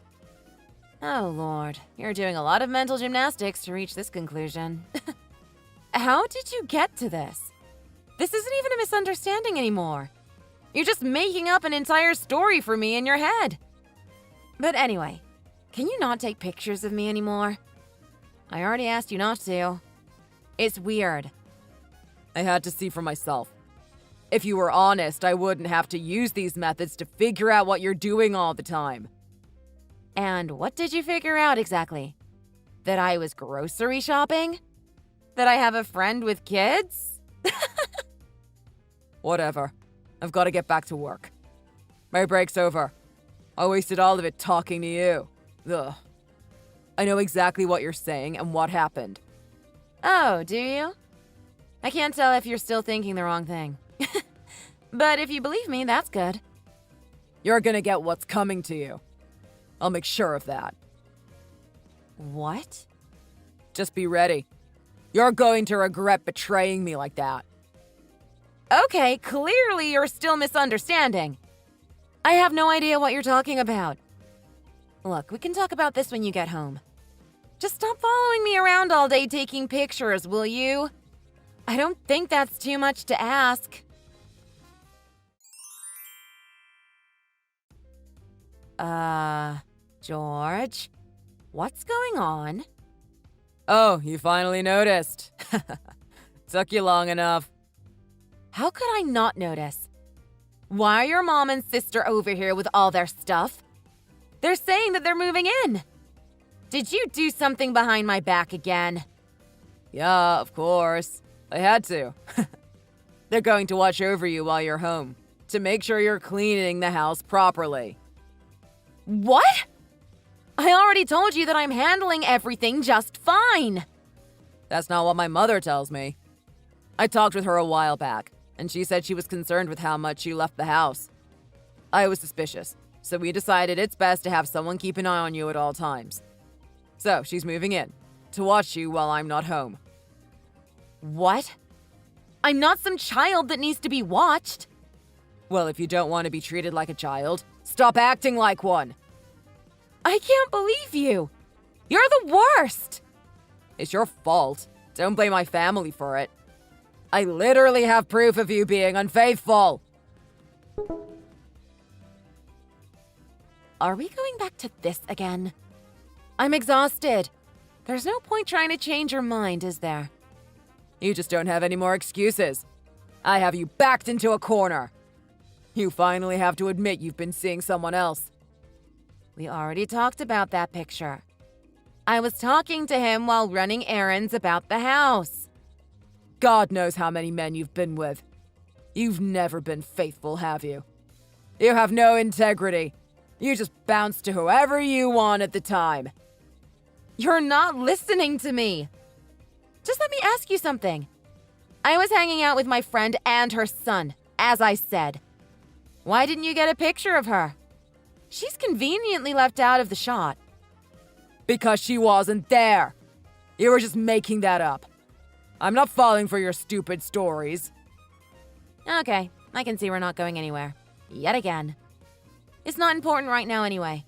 Oh, Lord. You're doing a lot of mental gymnastics to reach this conclusion. How did you get to this? This isn't even a misunderstanding anymore. You're just making up an entire story for me in your head. But anyway, can you not take pictures of me anymore? I already asked you not to. It's weird.
I had to see for myself. If you were honest, I wouldn't have to use these methods to figure out what you're doing all the time.
And what did you figure out exactly? That I was grocery shopping? That I have a friend with kids?
Whatever. I've got to get back to work. My break's over. I wasted all of it talking to you. Ugh. I know exactly what you're saying and what happened.
Oh, do you? I can't tell if you're still thinking the wrong thing. But if you believe me, that's good.
You're gonna get what's coming to you. I'll make sure of that.
What?
Just be ready. You're going to regret betraying me like that.
Okay, clearly you're still misunderstanding. I have no idea what you're talking about. Look, we can talk about this when you get home. Just stop following me around all day taking pictures, will you? I don't think that's too much to ask. George? What's going on?
Oh, you finally noticed. Took you long enough.
How could I not notice? Why are your mom and sister over here with all their stuff? They're saying that they're moving in. Did you do something behind my back again?
Yeah, of course. I had to. They're going to watch over you while you're home, to make sure you're cleaning the house properly.
What? I already told you that I'm handling everything just fine.
That's not what my mother tells me. I talked with her a while back, and she said she was concerned with how much you left the house. I was suspicious, so we decided it's best to have someone keep an eye on you at all times. So she's moving in, to watch you while I'm not home.
What? I'm not some child that needs to be watched.
Well, if you don't want to be treated like a child, stop acting like one.
I can't believe you. You're the worst.
It's your fault. Don't blame my family for it. I literally have proof of you being unfaithful.
Are we going back to this again? I'm exhausted. There's no point trying to change your mind, is there?
You just don't have any more excuses. I have you backed into a corner. You finally have to admit you've been seeing someone else.
We already talked about that picture. I was talking to him while running errands about the house.
God knows how many men you've been with. You've never been faithful, have you? You have no integrity. You just bounce to whoever you want at the time.
You're not listening to me. Just let me ask you something. I was hanging out with my friend and her son, as I said. Why didn't you get a picture of her? She's conveniently left out of the shot.
Because she wasn't there. You were just making that up. I'm not falling for your stupid stories.
Okay, I can see we're not going anywhere. Yet again. It's not important right now anyway.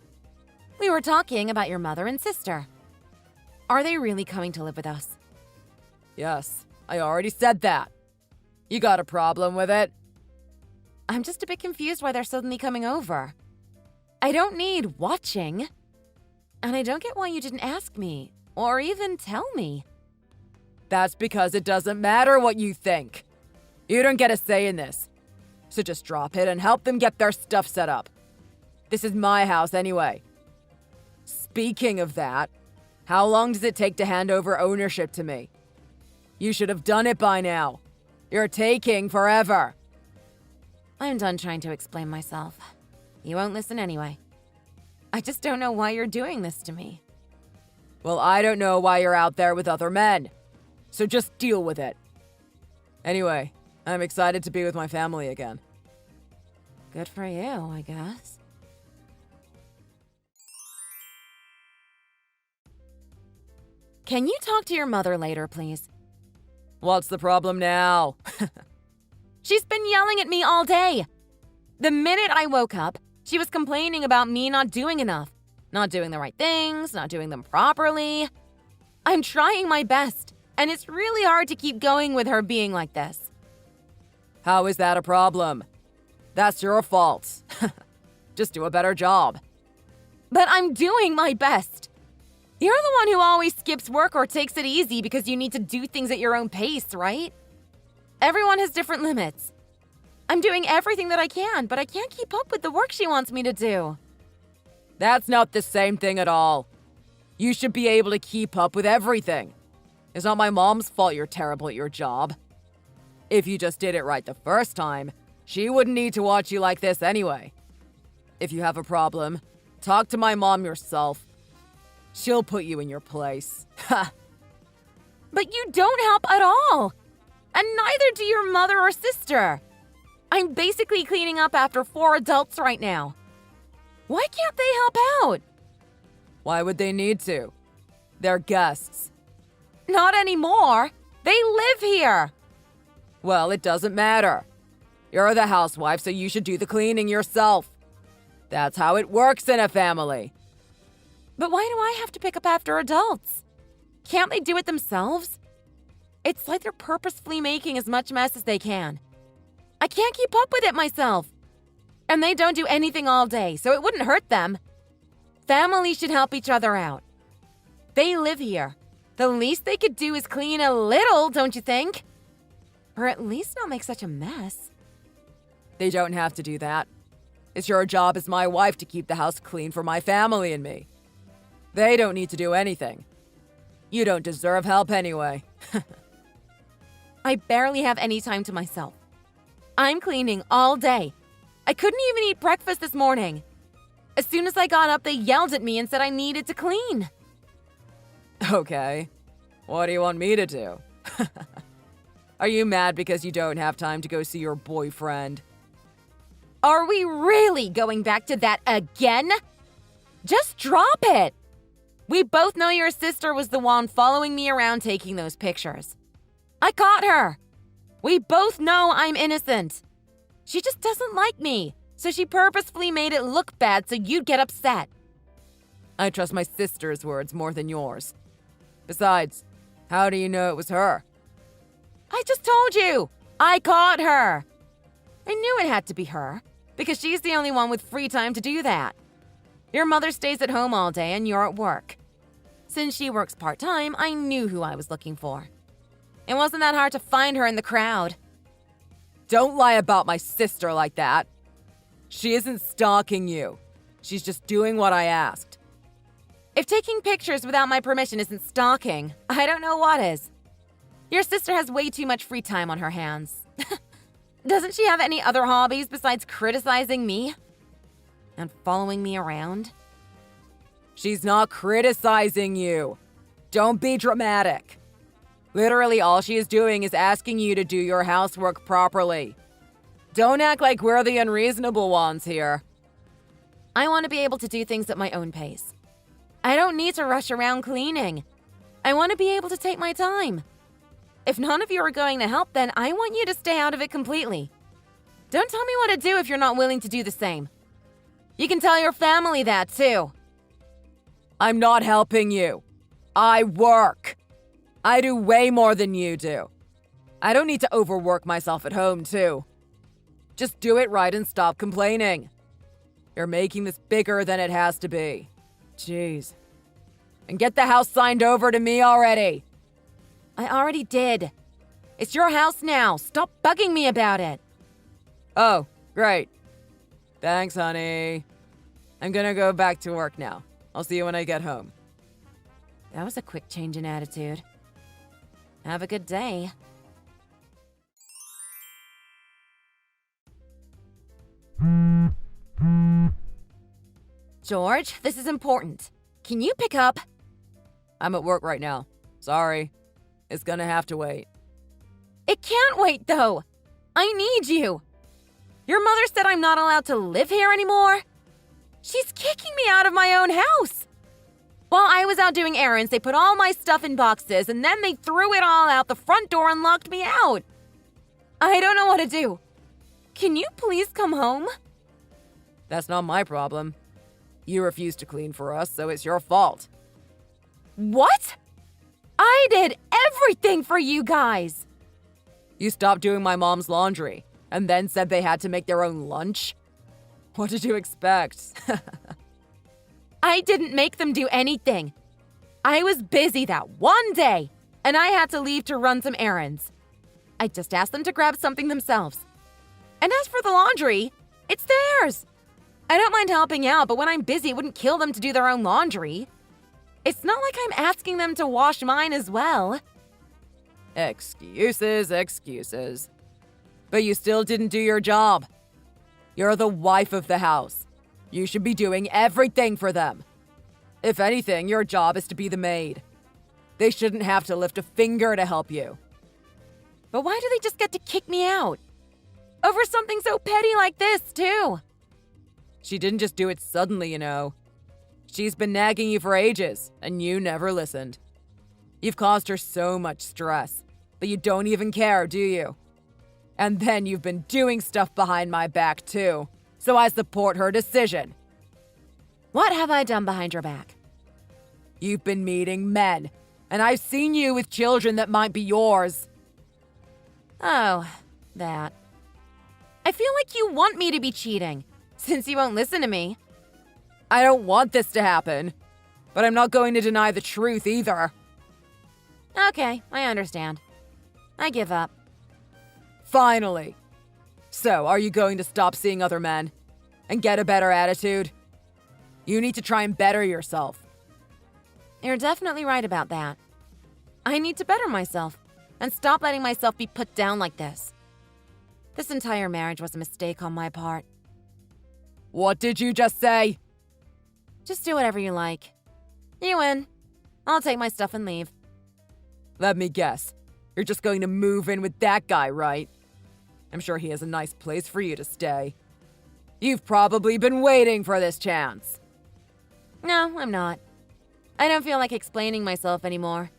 We were talking about your mother and sister. Are they really coming to live with us?
Yes, I already said that. You got a problem with it?
I'm just a bit confused why they're suddenly coming over. I don't need watching. And I don't get why you didn't ask me, or even tell me.
That's because it doesn't matter what you think. You don't get a say in this. So just drop it and help them get their stuff set up. This is my house anyway. Speaking of that, how long does it take to hand over ownership to me? You should have done it by now. You're taking forever.
I'm done trying to explain myself. You won't listen anyway. I just don't know why you're doing this to me.
Well, I don't know why you're out there with other men. So just deal with it. Anyway, I'm excited to be with my family again.
Good for you, I guess. Can you talk to your mother later, please?
What's the problem now?
She's been yelling at me all day. The minute I woke up, she was complaining about me not doing enough, not doing the right things, not doing them properly. I'm trying my best, and it's really hard to keep going with her being like this.
How is that a problem? That's your fault. Just do a better job.
But I'm doing my best. You're the one who always skips work or takes it easy because you need to do things at your own pace, right? Everyone has different limits. I'm doing everything that I can, but I can't keep up with the work she wants me to do.
That's not the same thing at all. You should be able to keep up with everything. It's not my mom's fault you're terrible at your job. If you just did it right the first time, she wouldn't need to watch you like this anyway. If you have a problem, talk to my mom yourself. She'll put you in your place. Ha!
But you don't help at all. And neither do your mother or sister. I'm basically cleaning up after 4 adults right now. Why can't they help out?
Why would they need to? They're guests.
Not anymore. They live here.
Well, it doesn't matter. You're the housewife, so you should do the cleaning yourself. That's how it works in a family.
But why do I have to pick up after adults? Can't they do it themselves? It's like they're purposefully making as much mess as they can. I can't keep up with it myself. And they don't do anything all day, so it wouldn't hurt them. Families should help each other out. They live here. The least they could do is clean a little, don't you think? Or at least not make such a mess.
They don't have to do that. It's your job as my wife to keep the house clean for my family and me. They don't need to do anything. You don't deserve help anyway.
I barely have any time to myself. I'm cleaning all day. I couldn't even eat breakfast this morning. As soon as I got up, they yelled at me and said I needed to clean.
Okay. What do you want me to do? Are you mad because you don't have time to go see your boyfriend?
Are we really going back to that again? Just drop it. We both know your sister was the one following me around taking those pictures. I caught her. We both know I'm innocent. She just doesn't like me, so she purposefully made it look bad so you'd get upset.
I trust my sister's words more than yours. Besides, how do you know it was her?
I just told you. I caught her. I knew it had to be her, because she's the only one with free time to do that. Your mother stays at home all day and you're at work. Since she works part-time, I knew who I was looking for. It wasn't that hard to find her in the crowd.
Don't lie about my sister like that. She isn't stalking you. She's just doing what I asked.
If taking pictures without my permission isn't stalking, I don't know what is. Your sister has way too much free time on her hands. Doesn't she have any other hobbies besides criticizing me? And following me around?
She's not criticizing you. Don't be dramatic. Literally all she is doing is asking you to do your housework properly. Don't act like we're the unreasonable ones here.
I want to be able to do things at my own pace. I don't need to rush around cleaning. I want to be able to take my time. If none of you are going to help, then I want you to stay out of it completely. Don't tell me what to do if you're not willing to do the same. You can tell your family that, too.
I'm not helping you. I work. I do way more than you do. I don't need to overwork myself at home, too. Just do it right and stop complaining. You're making this bigger than it has to be. Jeez. And get the house signed over to me already.
I already did. It's your house now. Stop bugging me about it.
Oh, great. Thanks, honey. I'm gonna go back to work now. I'll see you when I get home.
That was a quick change in attitude. Have a good day. George, this is important. Can you pick up?
I'm at work right now. Sorry. It's gonna have to wait.
It can't wait, though. I need you. Your mother said I'm not allowed to live here anymore. She's kicking me out of my own house. While I was out doing errands, they put all my stuff in boxes, and then they threw it all out the front door and locked me out. I don't know what to do. Can you please come home?
That's not my problem. You refused to clean for us, so it's your fault.
What? I did everything for you guys.
You stopped doing my mom's laundry, and then said they had to make their own lunch? What did you expect?
I didn't make them do anything. I was busy that one day, and I had to leave to run some errands. I just asked them to grab something themselves. And as for the laundry, it's theirs. I don't mind helping out, but when I'm busy, it wouldn't kill them to do their own laundry. It's not like I'm asking them to wash mine as well.
Excuses, excuses. But you still didn't do your job. You're the wife of the house. You should be doing everything for them. If anything, your job is to be the maid. They shouldn't have to lift a finger to help you.
But why do they just get to kick me out? Over something so petty like this, too.
She didn't just do it suddenly, you know. She's been nagging you for ages, and you never listened. You've caused her so much stress, but you don't even care, do you? And then you've been doing stuff behind my back, too, so I support her decision.
What have I done behind your back?
You've been meeting men, and I've seen you with children that might be yours.
Oh, that. I feel like you want me to be cheating, since you won't listen to me.
I don't want this to happen, but I'm not going to deny the truth either.
Okay, I understand. I give up.
Finally. So, are you going to stop seeing other men and get a better attitude? You need to try and better yourself.
You're definitely right about that. I need to better myself and stop letting myself be put down like this. This entire marriage was a mistake on my part.
What did you just say?
Just do whatever you like. You win. I'll take my stuff and leave.
Let me guess. You're just going to move in with that guy, right? I'm sure he has a nice place for you to stay. You've probably been waiting for this chance.
No, I'm not. I don't feel like explaining myself anymore.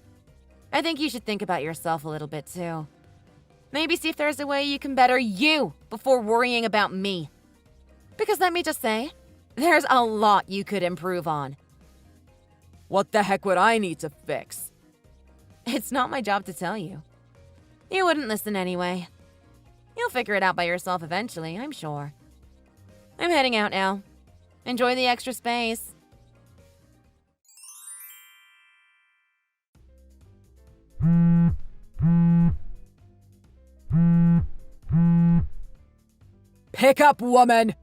I think you should think about yourself a little bit, too. Maybe see if there's a way you can better you before worrying about me. Because let me just say, there's a lot you could improve on.
What the heck would I need to fix?
It's not my job to tell you. You wouldn't listen anyway. You'll figure it out by yourself eventually, I'm sure. I'm heading out now. Enjoy the extra space.
Pick up, woman!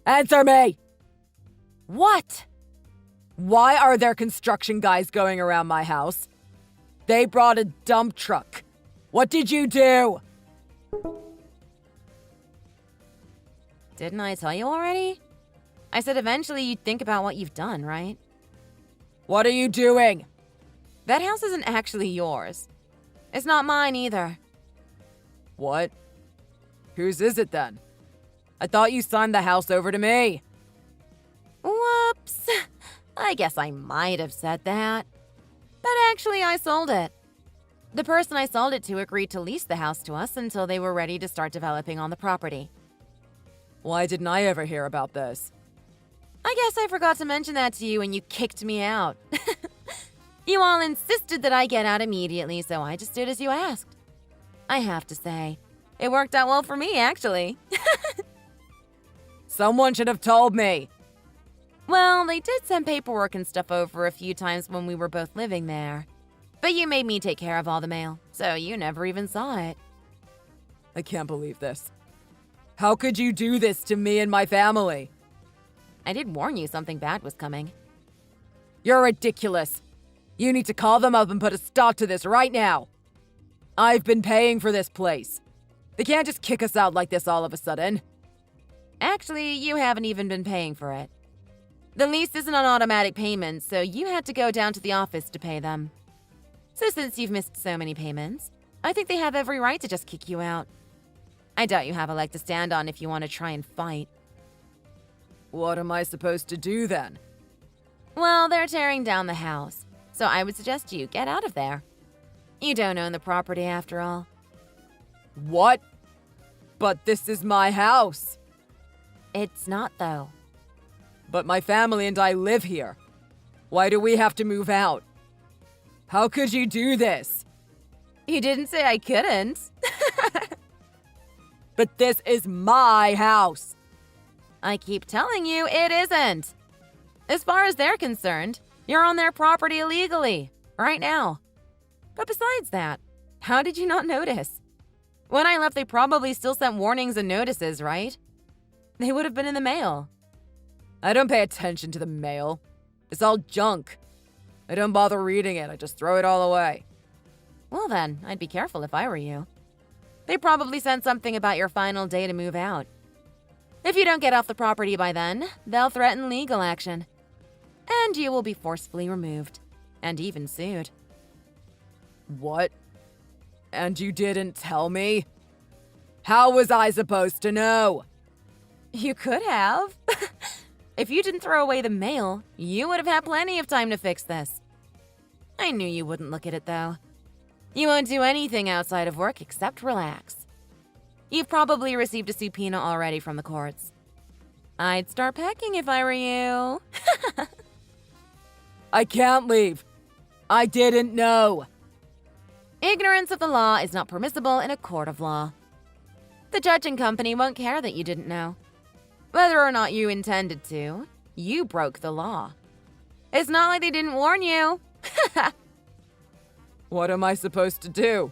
Answer me!
What?
Why are there construction guys going around my house? They brought a dump truck. What did you do?
Didn't I tell you already? I said eventually you'd think about what you've done, right?
What are you doing?
That house isn't actually yours. It's not mine either.
What? Whose is it then? I thought you signed the house over to me.
Whoops. I guess I might have said that. But actually, I sold it. The person I sold it to agreed to lease the house to us until they were ready to start developing on the property.
Why didn't I ever hear about this?
I guess I forgot to mention that to you when you kicked me out. You all insisted that I get out immediately, so I just did as you asked. I have to say, it worked out well for me, actually.
Someone should have told me.
Well, they did send paperwork and stuff over a few times when we were both living there. But you made me take care of all the mail, so you never even saw it.
I can't believe this. How could you do this to me and my family?
I did warn you something bad was coming.
You're ridiculous. You need to call them up and put a stop to this right now. I've been paying for this place. They can't just kick us out like this all of a sudden.
Actually, you haven't even been paying for it. The lease isn't on automatic payments, so you had to go down to the office to pay them. So since you've missed so many payments, I think they have every right to just kick you out. I doubt you have a leg to stand on if you want to try and fight.
What am I supposed to do then?
Well, they're tearing down the house, so I would suggest you get out of there. You don't own the property after all.
What? But this is my house.
It's not, though.
But my family and I live here. Why do we have to move out? How could you do this?
You didn't say I couldn't.
But this is my house.
I keep telling you it isn't. As far as they're concerned, you're on their property illegally, right now. But besides that, how did you not notice? When I left, they probably still sent warnings and notices, right? They would have been in the mail.
I don't pay attention to the mail. It's all junk. I don't bother reading it, I just throw it all away.
Well then, I'd be careful if I were you. They probably sent something about your final day to move out. If you don't get off the property by then, they'll threaten legal action. And you will be forcefully removed, and even sued.
What? And you didn't tell me? How was I supposed to know?
You could have. If you didn't throw away the mail, you would have had plenty of time to fix this. I knew you wouldn't look at it, though. You won't do anything outside of work except relax. You've probably received a subpoena already from the courts. I'd start packing if I were you.
I can't leave. I didn't know.
Ignorance of the law is not permissible in a court of law. The judge and company won't care that you didn't know. Whether or not you intended to, you broke the law. It's not like they didn't warn you.
What am I supposed to do?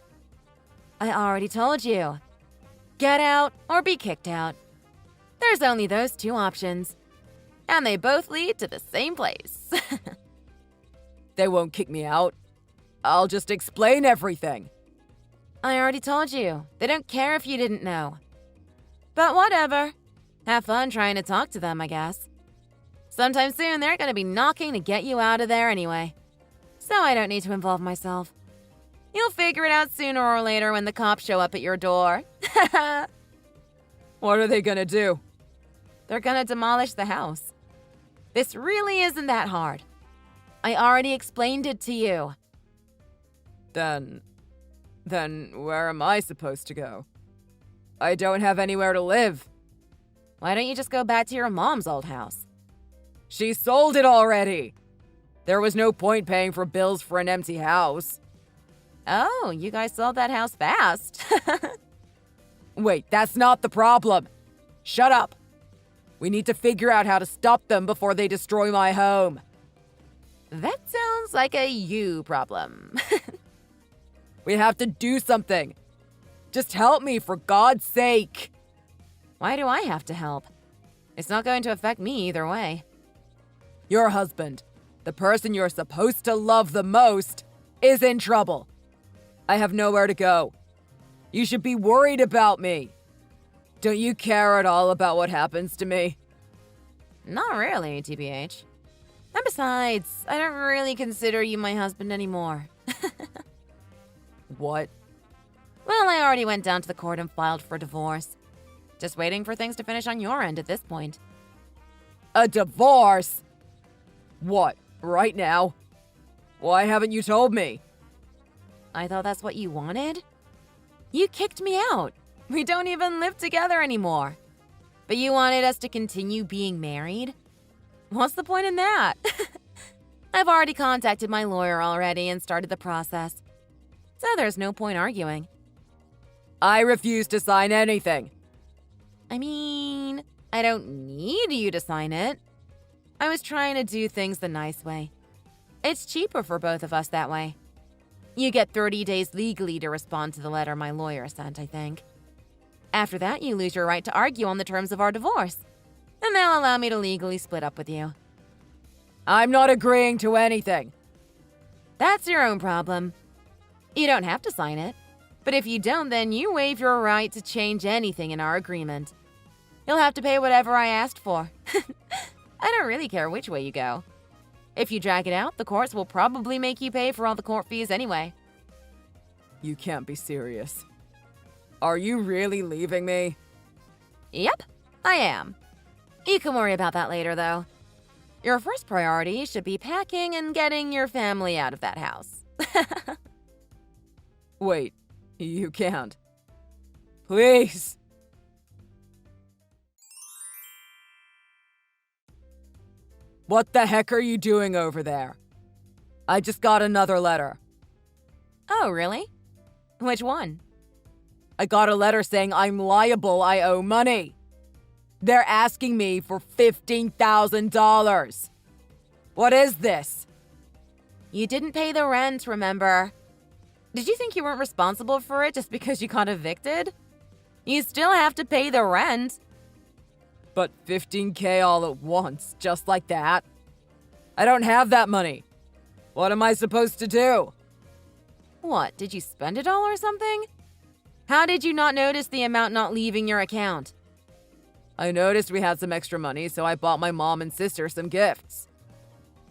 I already told you. Get out or be kicked out. There's only those two options. And they both lead to the same place.
They won't kick me out. I'll just explain everything.
I already told you. They don't care if you didn't know. But whatever. Have fun trying to talk to them, I guess. Sometime soon, they're going to be knocking to get you out of there anyway. So I don't need to involve myself. You'll figure it out sooner or later when the cops show up at your door.
What are they gonna do?
They're gonna demolish the house. This really isn't that hard. I already explained it to you.
Then where am I supposed to go? I don't have anywhere to live.
Why don't you just go back to your mom's old house?
She sold it already. There was no point paying for bills for an empty house.
Oh, you guys sold that house fast.
Wait, that's not the problem. Shut up. We need to figure out how to stop them before they destroy my home.
That sounds like a you problem.
We have to do something. Just help me, for God's sake.
Why do I have to help? It's not going to affect me either way.
Your husband, the person you're supposed to love the most, is in trouble. I have nowhere to go. You should be worried about me. Don't you care at all about what happens to me?
Not really, TBH. And besides, I don't really consider you my husband anymore.
What?
Well, I already went down to the court and filed for divorce. Just waiting for things to finish on your end at this point.
A divorce? What, right now? Why haven't you told me?
I thought that's what you wanted? You kicked me out. We don't even live together anymore. But you wanted us to continue being married? What's the point in that? I've already contacted my lawyer already and started the process. So there's no point arguing.
I refuse to sign anything.
I mean, I don't need you to sign it. I was trying to do things the nice way. It's cheaper for both of us that way. You get 30 days legally to respond to the letter my lawyer sent, I think. After that, you lose your right to argue on the terms of our divorce. And they'll allow me to legally split up with you.
I'm not agreeing to anything.
That's your own problem. You don't have to sign it. But if you don't, then you waive your right to change anything in our agreement. You'll have to pay whatever I asked for. I don't really care which way you go. If you drag it out, the courts will probably make you pay for all the court fees anyway.
You can't be serious. Are you really leaving me?
Yep, I am. You can worry about that later, though. Your first priority should be packing and getting your family out of that house.
Wait, you can't. Please. What the heck are you doing over there? I just got another letter.
Oh, really? Which one?
I got a letter saying I'm liable, I owe money. They're asking me for $15,000. What is this?
You didn't pay the rent, remember? Did you think you weren't responsible for it just because you got evicted? You still have to pay the rent.
But $15K all at once, just like that? I don't have that money. What am I supposed to do?
What, did you spend it all or something? How did you not notice the amount not leaving your account?
I noticed we had some extra money, so I bought my mom and sister some gifts.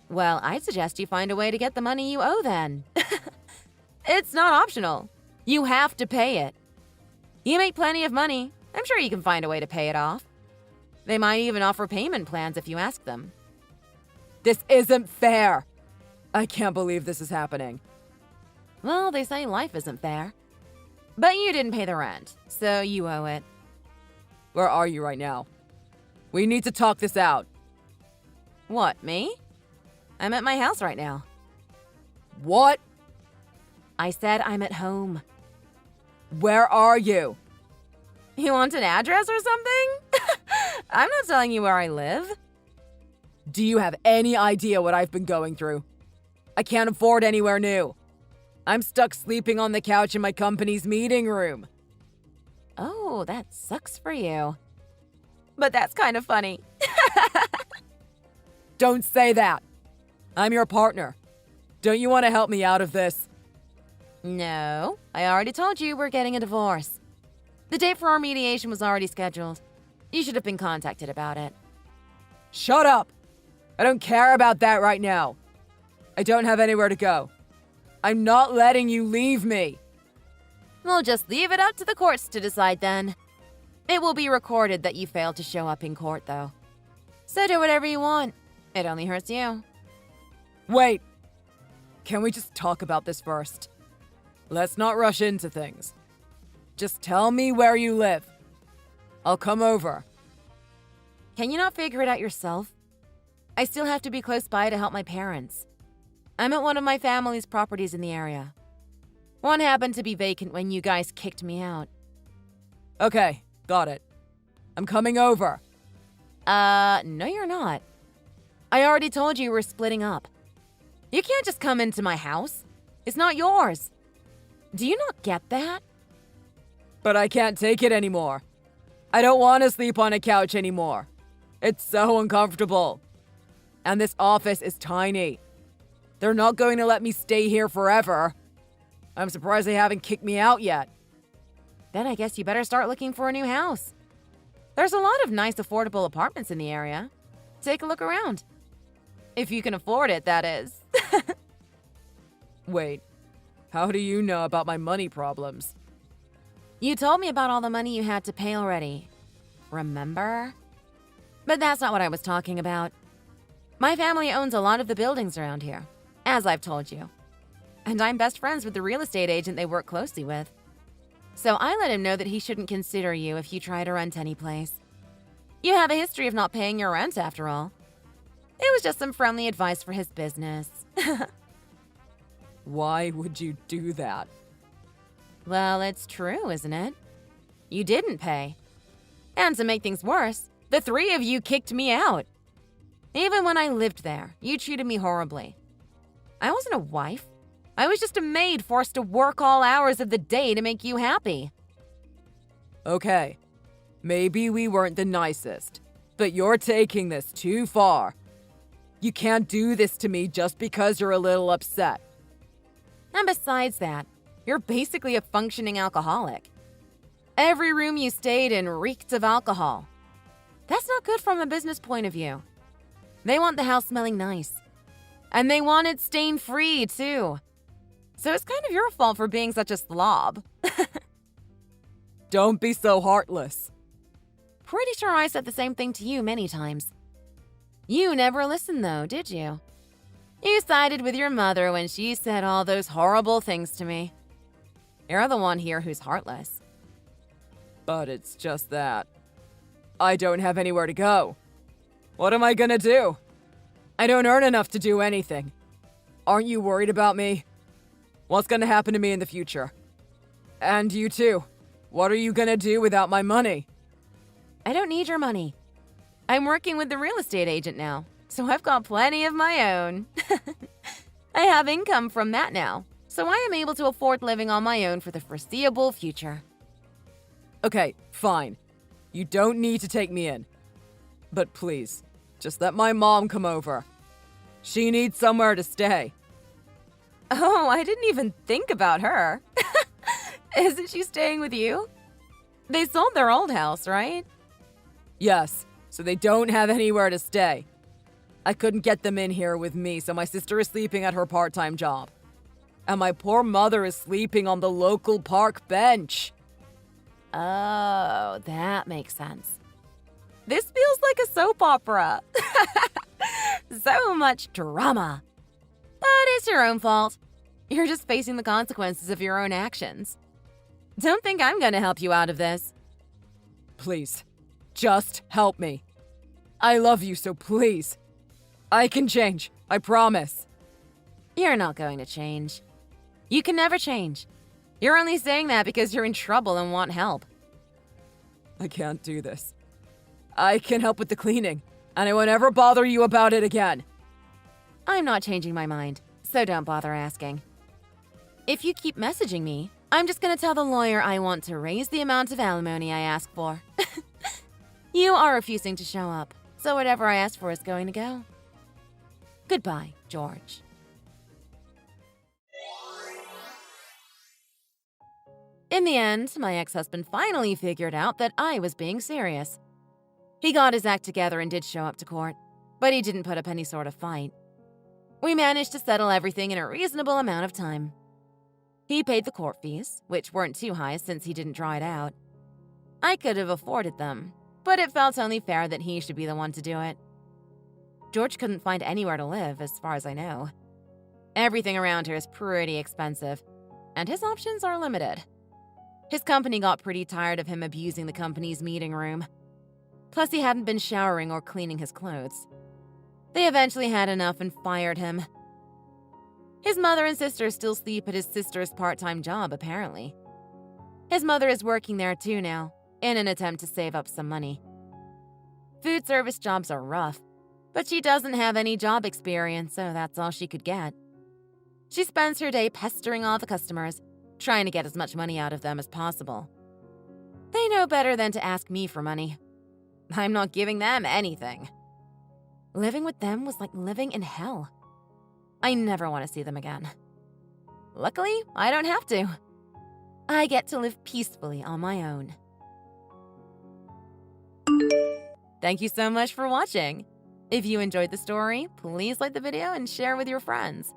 Well, I'd suggest you find a way to get the money you owe then. It's not optional. You have to pay it. You make plenty of money. I'm sure you can find a way to pay it off. They might even offer payment plans if you ask them.
This isn't fair. I can't believe this is happening.
Well, they say life isn't fair. But you didn't pay the rent, so you owe it.
Where are you right now? We need to talk this out.
What, me? I'm at my house right now.
What?
I said I'm at home.
Where are you?
You want an address or something? I'm not telling you where I live.
Do you have any idea what I've been going through? I can't afford anywhere new. I'm stuck sleeping on the couch in my company's meeting room.
Oh, that sucks for you. But that's kind of funny.
Don't say that. I'm your partner. Don't you want to help me out of this?
No, I already told you we're getting a divorce. The date for our mediation was already scheduled. You should have been contacted about it.
Shut up! I don't care about that right now. I don't have anywhere to go. I'm not letting you leave me.
We'll just leave it up to the courts to decide then. It will be recorded that you failed to show up in court, though. So do whatever you want. It only hurts you.
Wait. Can we just talk about this first? Let's not rush into things. Just tell me where you live. I'll come over.
Can you not figure it out yourself? I still have to be close by to help my parents. I'm at one of my family's properties in the area. One happened to be vacant when you guys kicked me out.
Okay, got it. I'm coming over.
No you're not. I already told you we're splitting up. You can't just come into my house. It's not yours. Do you not get that?
But I can't take it anymore. I don't want to sleep on a couch anymore. It's so uncomfortable. And this office is tiny. They're not going to let me stay here forever. I'm surprised they haven't kicked me out yet.
Then I guess you better start looking for a new house. There's a lot of nice affordable apartments in the area. Take a look around. If you can afford it, that is.
Wait, how do you know about my money problems?
You told me about all the money you had to pay already. Remember? But that's not what I was talking about. My family owns a lot of the buildings around here, as I've told you. And I'm best friends with the real estate agent they work closely with. So I let him know that he shouldn't consider you if you try to rent any place. You have a history of not paying your rent, after all. It was just some friendly advice for his business.
Why would you do that?
Well, it's true, isn't it? You didn't pay. And to make things worse, the three of you kicked me out. Even when I lived there, you treated me horribly. I wasn't a wife. I was just a maid forced to work all hours of the day to make you happy.
Okay, maybe we weren't the nicest, but you're taking this too far. You can't do this to me just because you're a little upset.
And besides that, you're basically a functioning alcoholic. Every room you stayed in reeked of alcohol. That's not good from a business point of view. They want the house smelling nice. And they want it stain-free, too. So it's kind of your fault for being such a slob.
Don't be so heartless.
Pretty sure I said the same thing to you many times. You never listened, though, did you? You sided with your mother when she said all those horrible things to me. You're the one here who's heartless.
But it's just that I don't have anywhere to go. What am I gonna do? I don't earn enough to do anything. Aren't you worried about me? What's gonna happen to me in the future? And you too. What are you gonna do without my money?
I don't need your money. I'm working with the real estate agent now, so I've got plenty of my own. I have income from that now, so I am able to afford living on my own for the foreseeable future.
Okay, fine. You don't need to take me in. But please, just let my mom come over. She needs somewhere to stay.
Oh, I didn't even think about her. Isn't she staying with you? They sold their old house, right?
Yes, so they don't have anywhere to stay. I couldn't get them in here with me, so my sister is sleeping at her part-time job. And my poor mother is sleeping on the local park bench.
Oh, that makes sense. This feels like a soap opera. So much drama. But it's your own fault. You're just facing the consequences of your own actions. Don't think I'm gonna help you out of this.
Please, just help me. I love you, so please. I can change, I promise.
You're not going to change. You can never change. You're only saying that because you're in trouble and want help.
I can't do this. I can help with the cleaning, and I won't ever bother you about it again.
I'm not changing my mind, so don't bother asking. If you keep messaging me, I'm just gonna tell the lawyer I want to raise the amount of alimony I ask for. You are refusing to show up, so whatever I ask for is going to go. Goodbye, George. In the end, my ex-husband finally figured out that I was being serious. He got his act together and did show up to court, but he didn't put up any sort of fight. We managed to settle everything in a reasonable amount of time. He paid the court fees, which weren't too high since he didn't draw it out. I could have afforded them, but it felt only fair that he should be the one to do it. George couldn't find anywhere to live, as far as I know. Everything around here is pretty expensive, and his options are limited. His company got pretty tired of him abusing the company's meeting room. Plus, he hadn't been showering or cleaning his clothes. They eventually had enough and fired him. His mother and sister still sleep at his sister's part-time job, apparently. His mother is working there too now, in an attempt to save up some money. Food service jobs are rough, but she doesn't have any job experience, so that's all she could get. She spends her day pestering all the customers, trying to get as much money out of them as possible. They know better than to ask me for money. I'm not giving them anything. Living with them was like living in hell. I never want to see them again. Luckily, I don't have to. I get to live peacefully on my own. Thank you so much for watching. If you enjoyed the story, please like the video and share with your friends.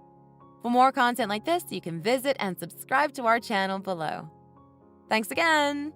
For more content like this, you can visit and subscribe to our channel below. Thanks again!